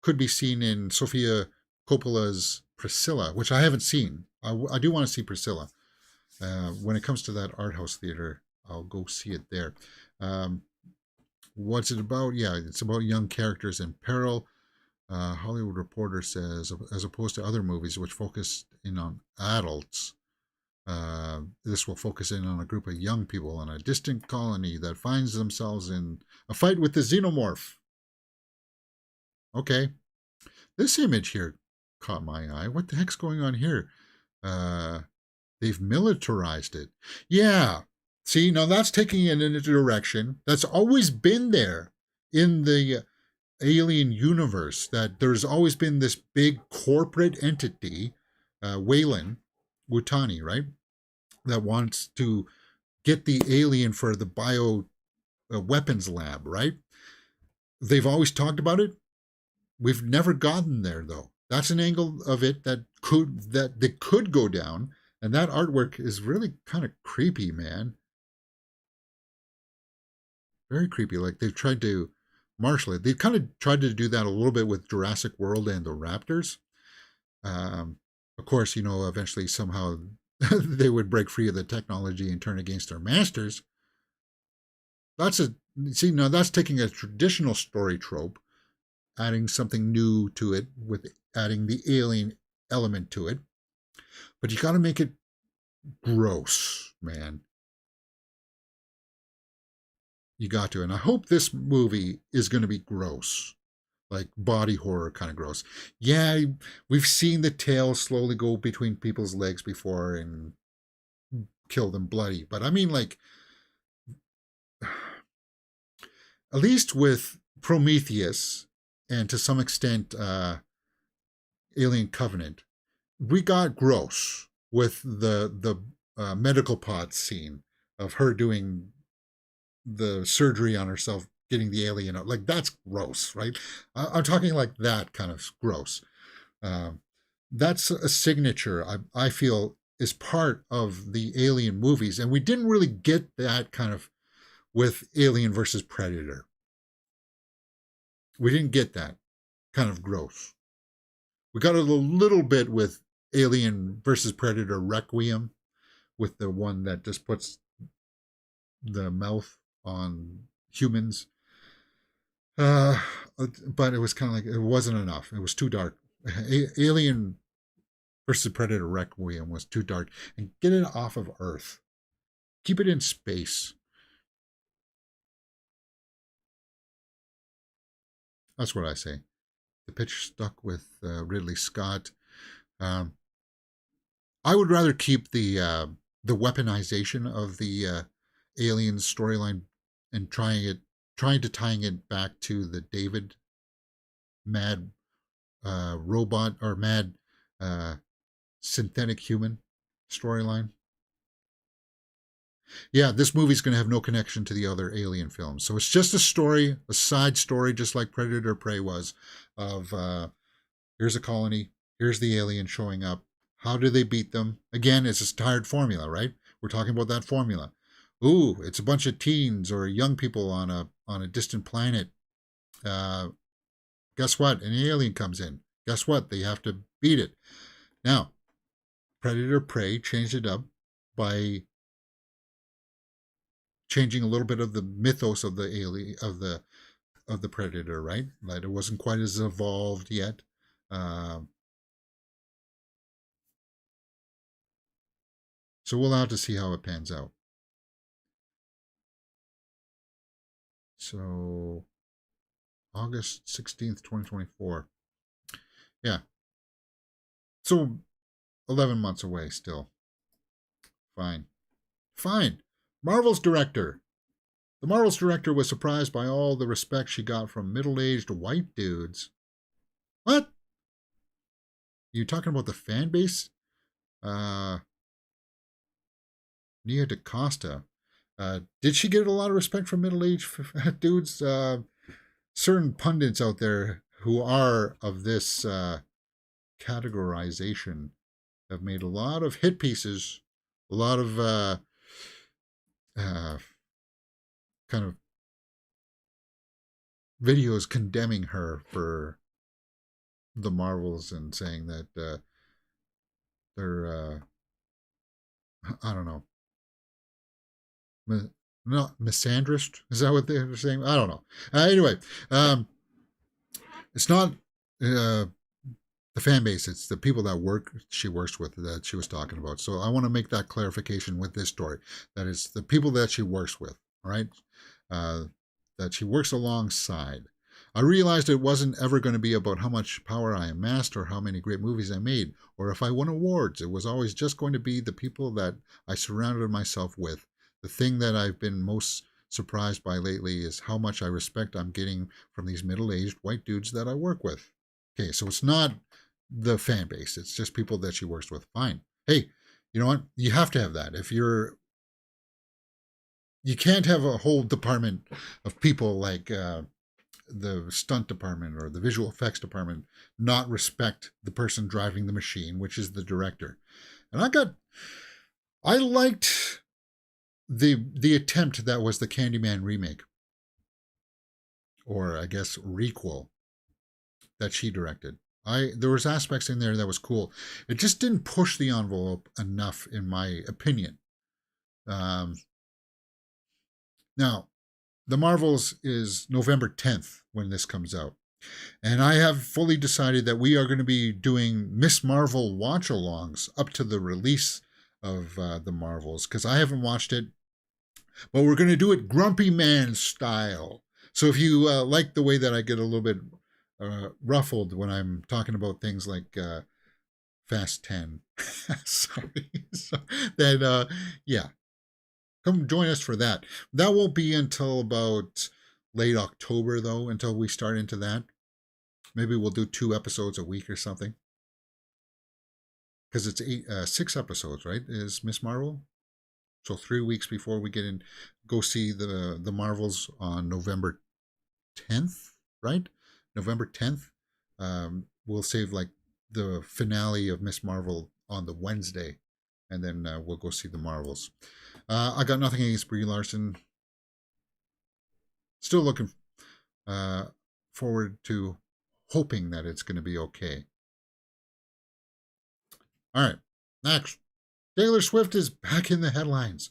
could be seen in Sofia Coppola's Priscilla, which I haven't seen. I do want to see Priscilla. When it comes to that art house theater, I'll go see it there. Um, what's it about? Yeah, it's about young characters in peril. Hollywood Reporter says, as opposed to other movies which focus in on adults, this will focus in on a group of young people on a distant colony that finds themselves in a fight with the xenomorph. Okay, this image here caught my eye. What the heck's going on here? Uh, they've militarized it. Yeah. See, now that's taking it in a direction that's always been there in the alien universe, that there's always been this big corporate entity, Wayland Wutani, right? That wants to get the alien for the bio weapons lab, right? They've always talked about it. We've never gotten there though. That's an angle of it that they could go down, and that artwork is really kind of creepy, man. Very creepy. Like they've tried to marshal it. They've kind of tried to do that a little bit with Jurassic World and the Raptors. Um, of course, eventually somehow they would break free of the technology and turn against their masters. That's a See, now that's taking a traditional story trope, adding something new to it with adding the alien element to it. But you got to make it gross, man. You got to. And I hope this movie is going to be gross, like body horror kind of gross. Yeah, we've seen the tail slowly go between people's legs before and kill them bloody. But I mean, like, at least with Prometheus and to some extent Alien Covenant, we got gross with the medical pod scene of her doing the surgery on herself, getting the alien out. Like, that's gross, right? I'm talking like that kind of gross. Um, that's a signature I feel is part of the Alien movies, and we didn't really get that kind of with Alien versus Predator. We didn't get that kind of gross. We got it a little bit with Alien versus Predator Requiem, with the one that just puts the mouth on humans. But it was kind of like, it wasn't enough. It was too dark. Alien versus Predator Requiem was too dark. And get it off of Earth. Keep it in space. That's what I say. The pitch stuck with Ridley Scott. Um, I would rather keep the weaponization of the Aliens storyline and trying to tying it back to the David mad robot or mad synthetic human storyline. Yeah, this movie's going to have no connection to the other Alien films. So it's just a story, a side story, just like Predator Prey was, of here's a colony, here's the alien showing up. How do they beat them? Again, it's a tired formula, right? We're talking about that formula. Ooh, it's a bunch of teens or young people on a distant planet. Uh, Guess what? An alien comes in. Guess what? They have to beat it. Now, Predator Prey changed it up by changing a little bit of the mythos of the alien of the Predator, right? Like, it wasn't quite as evolved yet. So we'll have to see how it pans out. So August 16th, 2024. Yeah. So 11 months away still. Fine. Fine. Marvel's director. The Marvel's director was surprised by all the respect she got from middle-aged white dudes. What? You talking about the fan base? Nia DaCosta. Did she get a lot of respect from middle-aged dudes? Certain pundits out there who are of this categorization have made a lot of hit pieces, a lot of kind of videos condemning her for the Marvels and saying that they're, I don't know, not misandrist. Is that what they're saying? I don't know. Anyway, it's not the fan base. It's the people that she works with that she was talking about. So I want to make that clarification with this story. That is the people that she works with. All right, that she works alongside. I realized it wasn't ever going to be about how much power I amassed or how many great movies I made or if I won awards. It was always just going to be the people that I surrounded myself with. The thing that I've been most surprised by lately is how much I respect I'm getting from these middle-aged white dudes that I work with. Okay, so it's not the fan base. It's just people that she works with. Fine. Hey, you know what? You have to have that. You can't have a whole department of people like the stunt department or the visual effects department not respect the person driving the machine, which is the director. And I liked the attempt that was the Candyman remake, or I guess requel, that she directed. There was aspects in there that was cool. It just didn't push the envelope enough, in my opinion. Now, The Marvels is November 10th when this comes out. And I have fully decided that we are going to be doing Miss Marvel watch-alongs up to the release of The Marvels, because I haven't watched it. but we're going to do it Grumpy Man style. So if you like the way that I get a little bit ruffled when I'm talking about things like Fast 10, sorry, so, then yeah, come join us for that. That won't be until about late October, though, until we start into that. Maybe we'll do 2 episodes a week or something. Because it's 6 episodes, right? Is Miss Marvel? So 3 weeks before we get in, go see the Marvels on November 10th, right? November 10th. We'll save like the finale of Miss Marvel on the Wednesday, and then we'll go see the Marvels. I got nothing against Brie Larson. Still looking forward to hoping that it's going to be okay. All right, next. Taylor Swift is back in the headlines.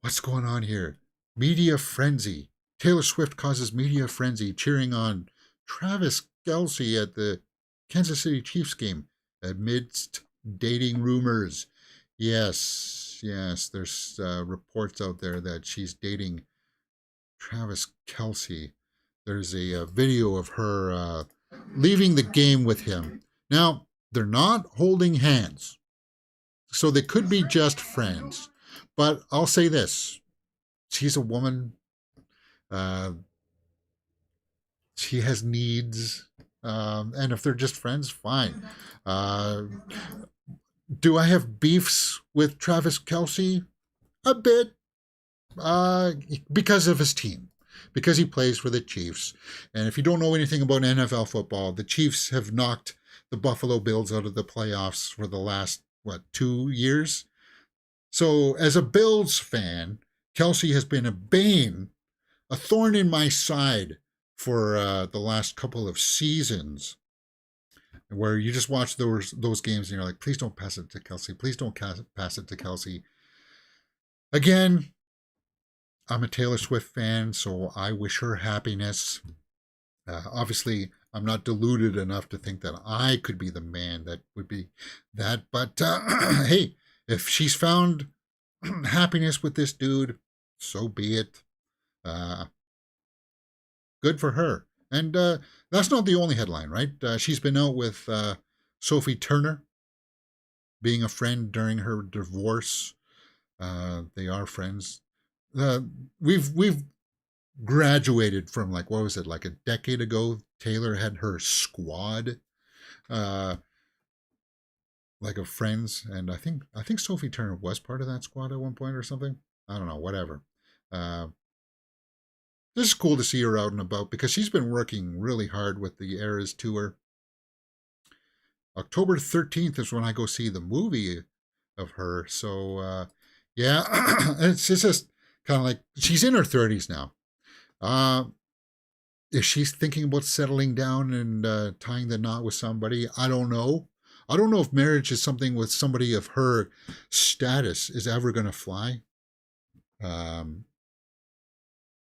What's going on here? Media frenzy. Taylor Swift causes media frenzy cheering on Travis Kelce at the Kansas City Chiefs game amidst dating rumors. Yes, there's reports out there that she's dating Travis Kelce. There's a video of her leaving the game with him. Now, they're not holding hands, so they could be just friends. But I'll say this. She's a woman. She has needs. And if they're just friends, fine. Do I have beefs with Travis Kelce? A bit. Because of his team. Because he plays for the Chiefs. And if you don't know anything about NFL football, the Chiefs have knocked the Buffalo Bills out of the playoffs for the last, 2 years? So as a Bills fan, Kelce has been a bane, a thorn in my side for the last couple of seasons, where you just watch those games and you're like, please don't pass it to Kelce. Please don't pass it to Kelce. Again, I'm a Taylor Swift fan, so I wish her happiness. Obviously, I'm not deluded enough to think that I could be the man that would be that. But hey, if she's found happiness with this dude, so be it. Good for her. And that's not the only headline, right? She's been out with Sophie Turner, being a friend during her divorce. They are friends. We've graduated from, like, what was it, like a decade ago? Taylor had her squad, like, of friends, and I think Sophie Turner was part of that squad at one point or something. I don't know, whatever. This is cool to see her out and about because she's been working really hard with the Eras tour. October 13th is when I go see the movie of her. So, yeah, it's just kind of like she's in her 30s now. Is she thinking about settling down and tying the knot with somebody? I don't know. I don't know if marriage is something with somebody of her status is ever going to fly.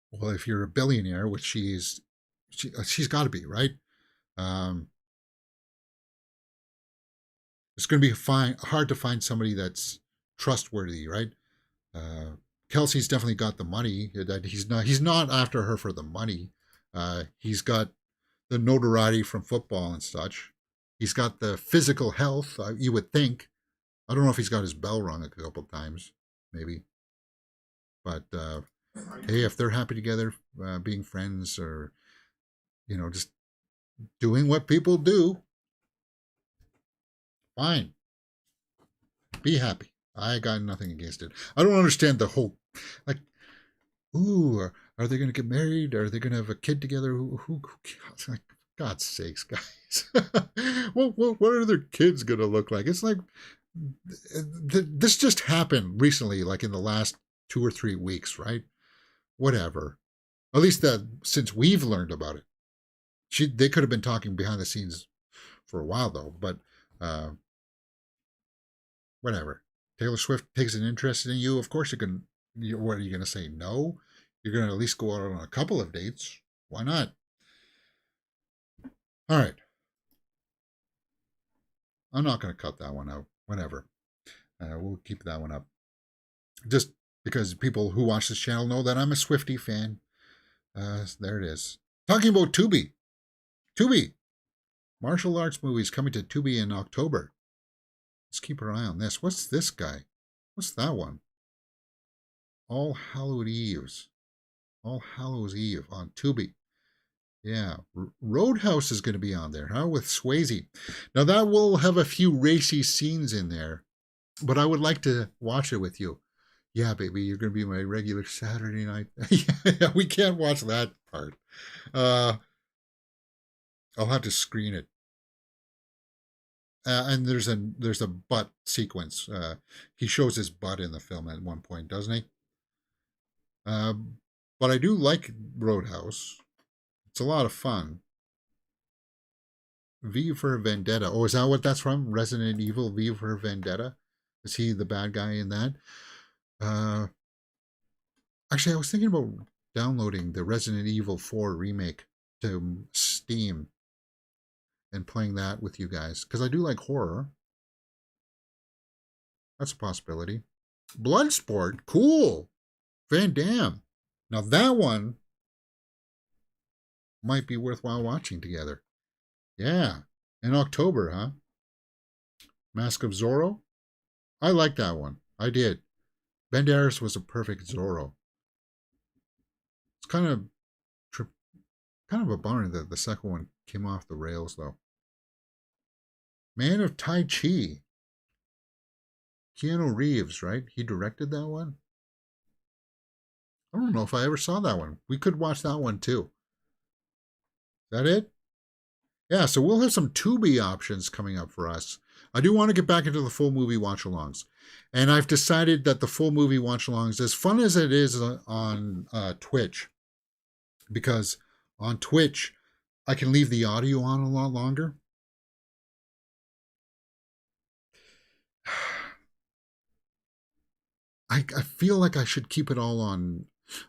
Well, if you're a billionaire, which she's got to be, right? It's going to be hard to find somebody that's trustworthy, right? Kelsey's definitely got the money. That he's not after her for the money. He's got the notoriety from football and such. He's got the physical health. You would think. I don't know if he's got his bell rung a couple of times, maybe. But hey, if they're happy together, being friends, or just doing what people do, fine. Be happy. I got nothing against it. I don't understand the whole, like, ooh, are they going to get married? Are they going to have a kid together? Who like, God's sakes, guys. What are their kids going to look like? It's like, this just happened recently, like in the last 2 or 3 weeks, right? Whatever. At least since we've learned about it. They could have been talking behind the scenes for a while, though, but whatever. Taylor Swift takes an interest in you. Of course, what are you going to say? No? You're going to at least go out on a couple of dates. Why not? All right. I'm not going to cut that one out. Whatever. We'll keep that one up. Just because people who watch this channel know that I'm a Swiftie fan. There it is. Talking about Tubi. Tubi. Martial arts movies coming to Tubi in October. Let's keep our eye on this. What's this guy? What's that one? All Hallows Eve. All Hallows Eve on Tubi. Yeah, Roadhouse is going to be on there, huh? With Scorcese. Now that will have a few racy scenes in there, but I would like to watch it with you. Yeah, baby, you're going to be my regular Saturday night. Yeah, we can't watch that part. I'll have to screen it. And there's a butt sequence. He shows his butt in the film at one point, doesn't he? But I do like Roadhouse. It's a lot of fun. V for Vendetta. Oh, is that what that's from? Resident Evil V for Vendetta? Is he the bad guy in that? Actually, I was thinking about downloading the Resident Evil 4 remake to Steam and playing that with you guys, because I do like horror. That's a possibility. Bloodsport. Cool. Van Damme. Now that one might be worthwhile watching together. Yeah. In October, huh? Mask of Zorro. I like that one. I did. Banderas was a perfect Zorro. It's kind of a bummer that the second one came off the rails, though. Man of Tai Chi. Keanu Reeves, right? He directed that one? I don't know if I ever saw that one. We could watch that one, too. Is that it? Yeah, so we'll have some Tubi options coming up for us. I do want to get back into the full movie watch-alongs. And I've decided that the full movie watch-alongs, as fun as it is on Twitch, because on Twitch, I can leave the audio on a lot longer. I feel like I should keep it all on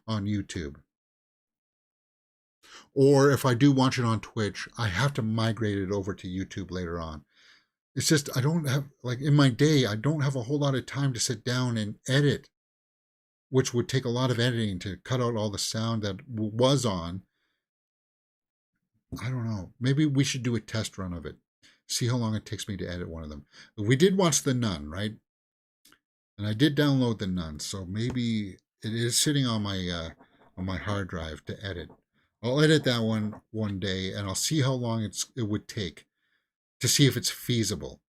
YouTube. Or if I do watch it on Twitch, I have to migrate it over to YouTube later on. It's just, I don't have, like in my day, I don't have a whole lot of time to sit down and edit, which would take a lot of editing to cut out all the sound that was on. I don't know. Maybe we should do a test run of it. See how long it takes me to edit one of them. We did watch The Nun, right? And I did download The Nun, so maybe it is sitting on my hard drive to edit. I'll edit that one day, and I'll see how long it would take to see if it's feasible.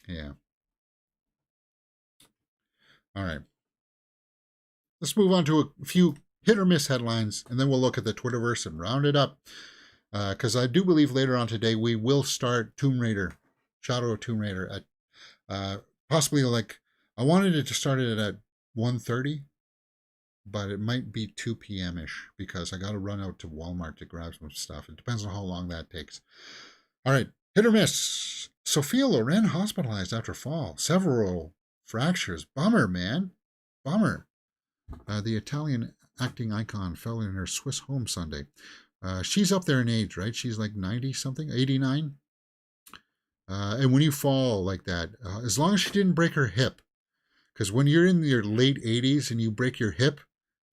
Yeah. All right. Let's move on to a few hit or miss headlines, and then we'll look at the Twitterverse and round it up. Because I do believe later on today we will start Tomb Raider, Shadow of Tomb Raider at possibly like, I wanted it to start it at 1:30, but it might be 2 p.m.-ish because I got to run out to Walmart to grab some stuff. It depends on how long that takes. All right, hit or miss. Sophia Loren hospitalized after fall. Several fractures. Bummer, man. Bummer. The Italian acting icon fell in her Swiss home Sunday. She's up there in age, right? She's like 90-something, 89. And when you fall like that, as long as she didn't break her hip, because when you're in your late 80s and you break your hip,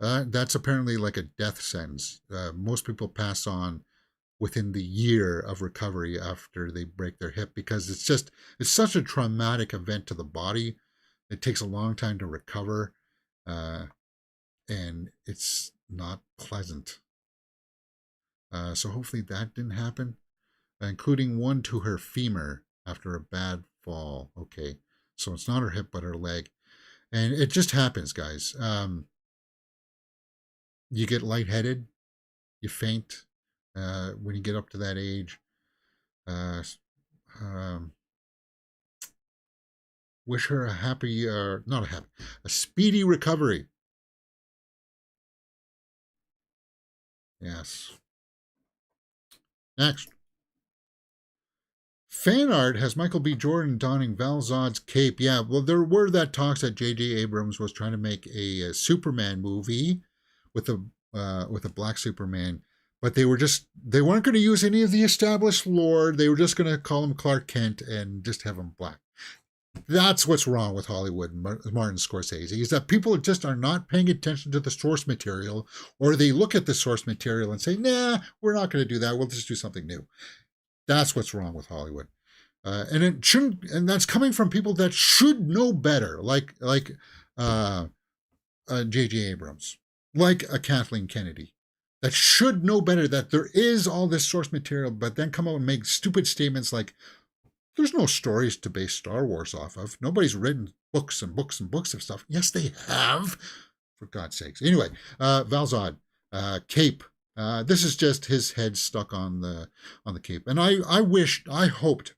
that's apparently like a death sentence. Most people pass on within the year of recovery after they break their hip, because it's such a traumatic event to the body. It takes a long time to recover, and it's not pleasant. So hopefully that didn't happen, including one to her femur after a bad fall. Okay, so it's not her hip, but her leg. And it just happens, guys. You get lightheaded, you faint when you get up to that age. Wish her a happy, a speedy recovery. Yes. Next. Fan art has Michael B. Jordan donning Val Zod's cape. Yeah, well, there were that talks that J.J. Abrams was trying to make a Superman movie with a black Superman, but they weren't going to use any of the established lore. They were just going to call him Clark Kent and just have him black. That's what's wrong with Hollywood, Martin Scorsese, is that people just are not paying attention to the source material, or they look at the source material and say, nah, we're not going to do that. We'll just do something new. That's what's wrong with Hollywood. And it shouldn't, and that's coming from people that should know better, like J.J. Abrams, like a Kathleen Kennedy, that should know better that there is all this source material, but then come out and make stupid statements like, there's no stories to base Star Wars off of. Nobody's written books and books and books of stuff. Yes, they have, for God's sakes. Anyway, Val Zod, Cape. This is just his head stuck on the cape, and I hoped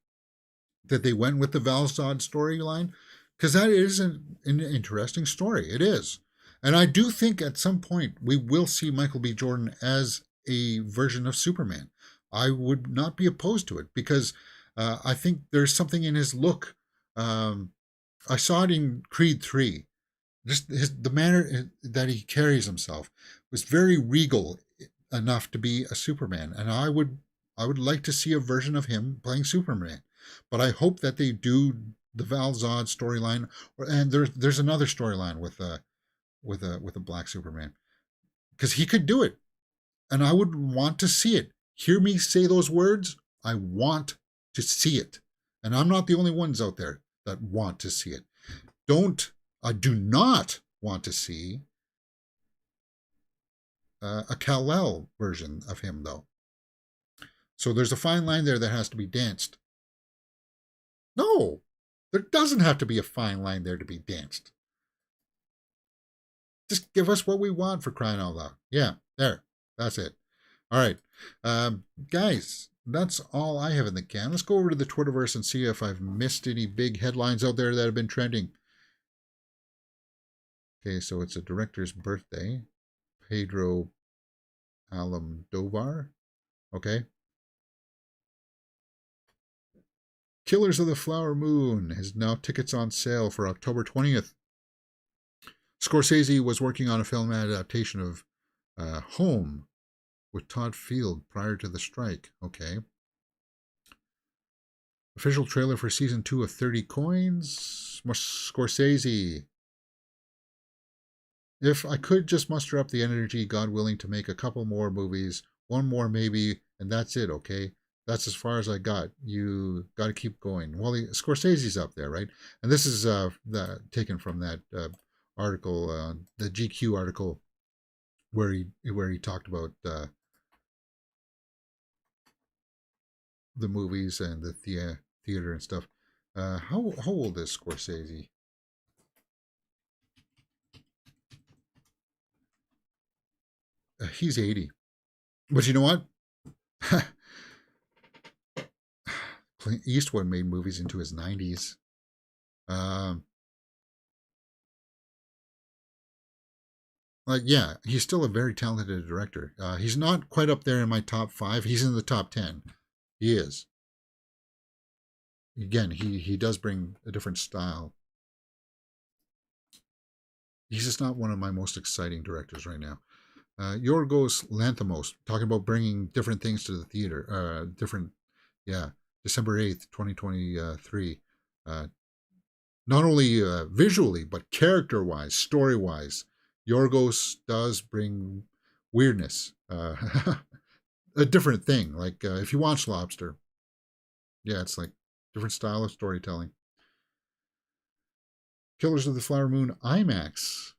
that they went with the Val Zod storyline, because that is an interesting story. It is, and I do think at some point we will see Michael B. Jordan as a version of Superman. I would not be opposed to it, because I think there's something in his look. I saw it in Creed 3. Just the manner that he carries himself was very regal enough to be a Superman, and I would like to see a version of him playing Superman. But I hope that they do the Val Zod storyline, and there's another storyline with a black Superman, because he could do it, and I would want to see it. Hear me say those words. I want to see it, and I'm not the only ones out there that want to see it. I do not want to see a Kal-El version of him, though. So there's a fine line there that has to be danced. No, there doesn't have to be a fine line there to be danced. Just give us what we want, for crying out loud. Yeah, there. That's it. All right. Guys, that's all I have in the can. Let's go over to the Twitterverse and see if I've missed any big headlines out there that have been trending. Okay, so it's a director's birthday. Pedro Almodovar. Okay. Killers of the Flower Moon has now tickets on sale for October 20th. Scorcese was working on a film adaptation of Home with Todd Field prior to the strike. Okay. Official trailer for season 2 of 30 Coins. Scorsese. If I could just muster up the energy, God willing, to make a couple more movies, one more maybe, and that's it, okay? That's as far as I got. You got to keep going. Well, Scorsese's up there, right? And this is taken from that article, the GQ article, where he talked about the movies and the theater and stuff. How old is Scorsese? He's 80. But you know what? Clint Eastwood made movies into his 90s. Yeah, he's still a very talented director. He's not quite up there in my top 5. He's in the top 10. He is. Again, he does bring a different style. He's just not one of my most exciting directors right now. Yorgos Lanthimos, talking about bringing different things to the theater. December 8th, 2023. Not only visually, but character-wise, story-wise, Yorgos does bring weirdness. A different thing. Like, if you watch Lobster, yeah, it's like different style of storytelling. Killers of the Flower Moon IMAX.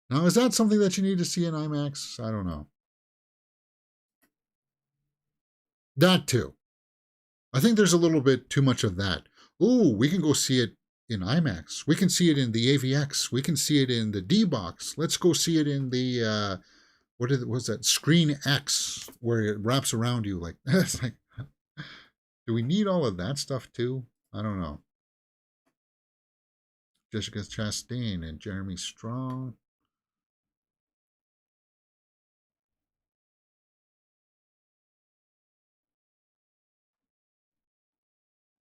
Now, is that something that you need to see in IMAX? I don't know. That too. I think there's a little bit too much of that. Ooh, we can go see it in IMAX. We can see it in the AVX. We can see it in the D box. Let's go see it in the what's that? Screen X, where it wraps around you like it's like. Do we need all of that stuff too? I don't know. Jessica Chastain and Jeremy Strong.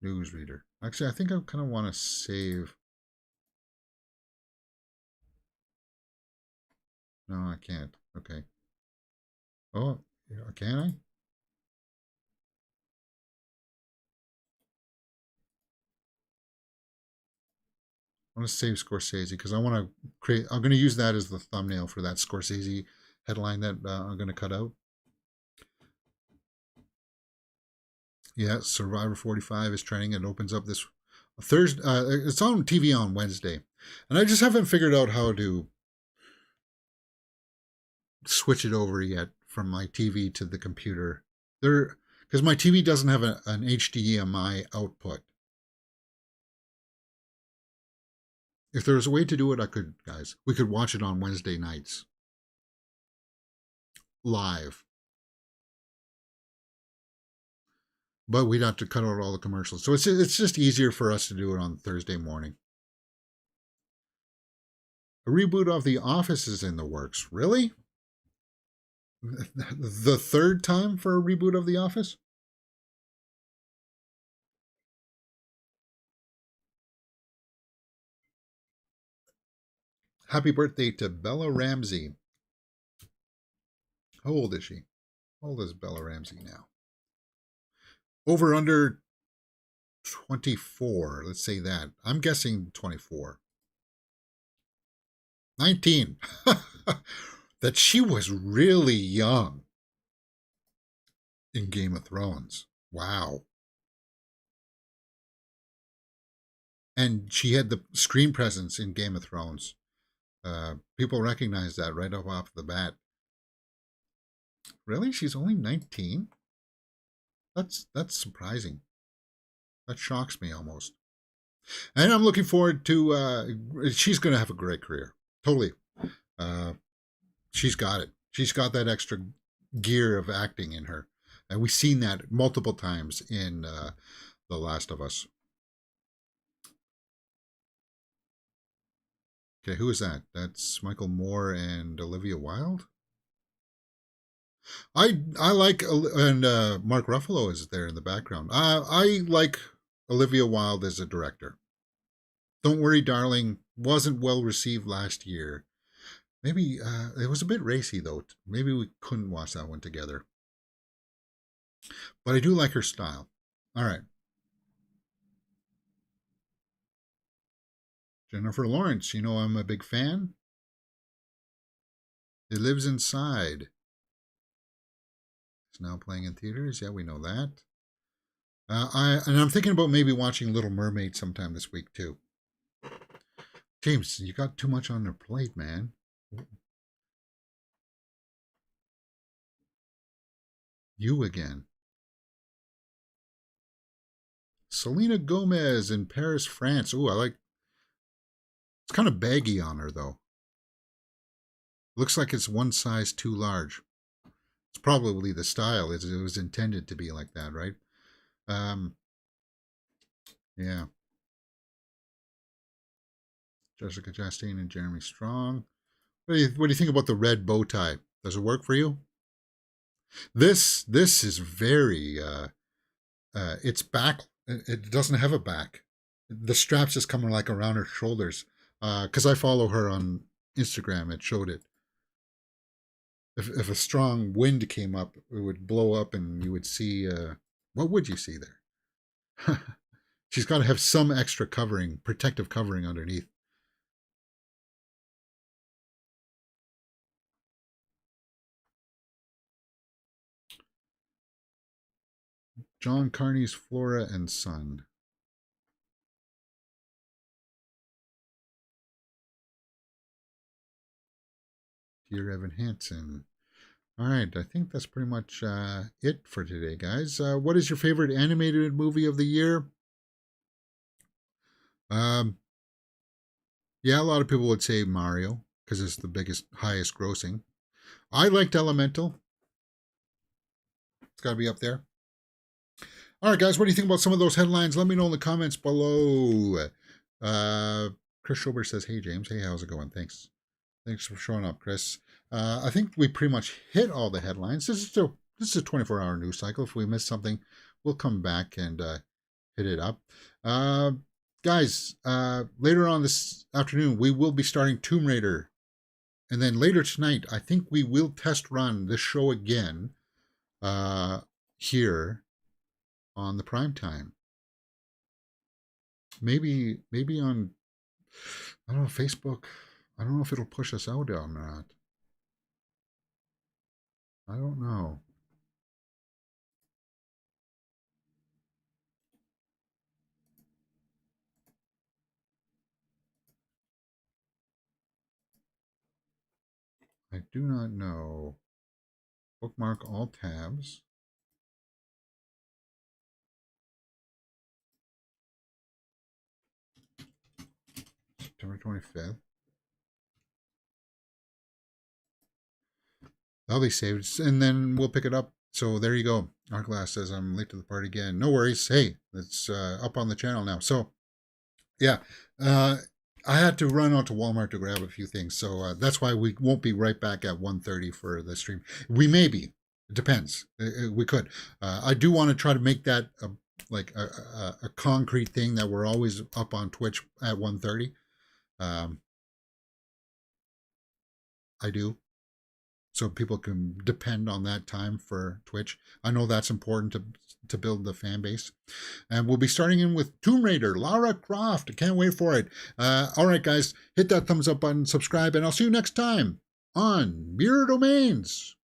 Newsreader. Actually, I think I kind of want to save. No, I can't. Okay. Oh, can I? I want to save Scorcese because I want to create. I'm going to use that as the thumbnail for that Scorcese headline that I'm going to cut out. Yeah, Survivor 45 is trending. It opens up this Thursday. It's on TV on Wednesday, and I just haven't figured out how to switch it over yet from my TV to the computer. There, because my TV doesn't have an HDMI output. If there was a way to do it, I could, guys. We could watch it on Wednesday nights live, but we'd have to cut out all the commercials. So it's just easier for us to do it on Thursday morning. A reboot of The Office is in the works. Really? The third time for a reboot of The Office? Happy birthday to Bella Ramsey. How old is she? How old is Bella Ramsey now? Over under 24. Let's say that. I'm guessing 24. 19. That she was really young in Game of Thrones. Wow. And she had the screen presence in Game of Thrones. People recognize that right off the bat. Really? She's only 19? That's surprising. That shocks me almost. And I'm looking forward to. She's going to have a great career. Totally. She's got it. She's got that extra gear of acting in her, and we've seen that multiple times in The Last of Us. Okay, who is that? That's Michael Moore and Olivia Wilde. I like, and Mark Ruffalo is there in the background. I like Olivia Wilde as a director. Don't Worry, Darling wasn't well received last year. Maybe it was a bit racy though. Maybe we couldn't watch that one together. But I do like her style. All right. Jennifer Lawrence, you know I'm a big fan. It Lives Inside. It's now playing in theaters. Yeah, we know that. I'm thinking about maybe watching Little Mermaid sometime this week too. James, you got too much on your plate, man. You again. Selena Gomez in Paris, France. Ooh, I like. It's kind of baggy on her though. Looks like it's one size too large. It's probably the style. It was intended to be like that, right? Um, yeah. Jessica Chastain and Jeremy Strong. What do you think about the red bow tie? Does it work for you? This is very it's back. It doesn't have a back. The straps just come like around her shoulders. Because I follow her on Instagram, it showed it. If a strong wind came up, it would blow up, and you would see. What would you see there? She's got to have some extra covering, protective covering underneath. John Carney's Flora and Son. Dear Evan Hansen. All right, I think that's pretty much it for today, guys. What is your favorite animated movie of the year? Um, yeah, a lot of people would say Mario because it's the biggest, highest grossing. I liked Elemental. It's got to be up there. All right, guys, what do you think about some of those headlines? Let me know in the comments below. Chris Schober says, "Hey James, hey, how's it going? Thanks for showing up, Chris." I think we pretty much hit all the headlines. This is a 24-hour news cycle. If we miss something, we'll come back and hit it up. Guys, later on this afternoon, we will be starting Tomb Raider. And then later tonight, I think we will test run this show again here on the prime time. Maybe on I don't know, Facebook. I don't know if it'll push us out on that. I don't know. I do not know. Bookmark all tabs. September 25th. That'll be saved, and then we'll pick it up. So there you go. Artglass says I'm late to the party again. No worries. Hey, it's up on the channel now. So yeah, I had to run out to Walmart to grab a few things. So that's why we won't be right back at 1:30 for the stream. We may be. It depends. We could. I do want to try to make that a concrete thing that we're always up on Twitch at 1:30. I do. So people can depend on that time for Twitch. I know that's important to build the fan base. And we'll be starting in with Tomb Raider, Lara Croft. I can't wait for it. All right, guys, hit that thumbs up button, subscribe, and I'll see you next time on Mirror Domains.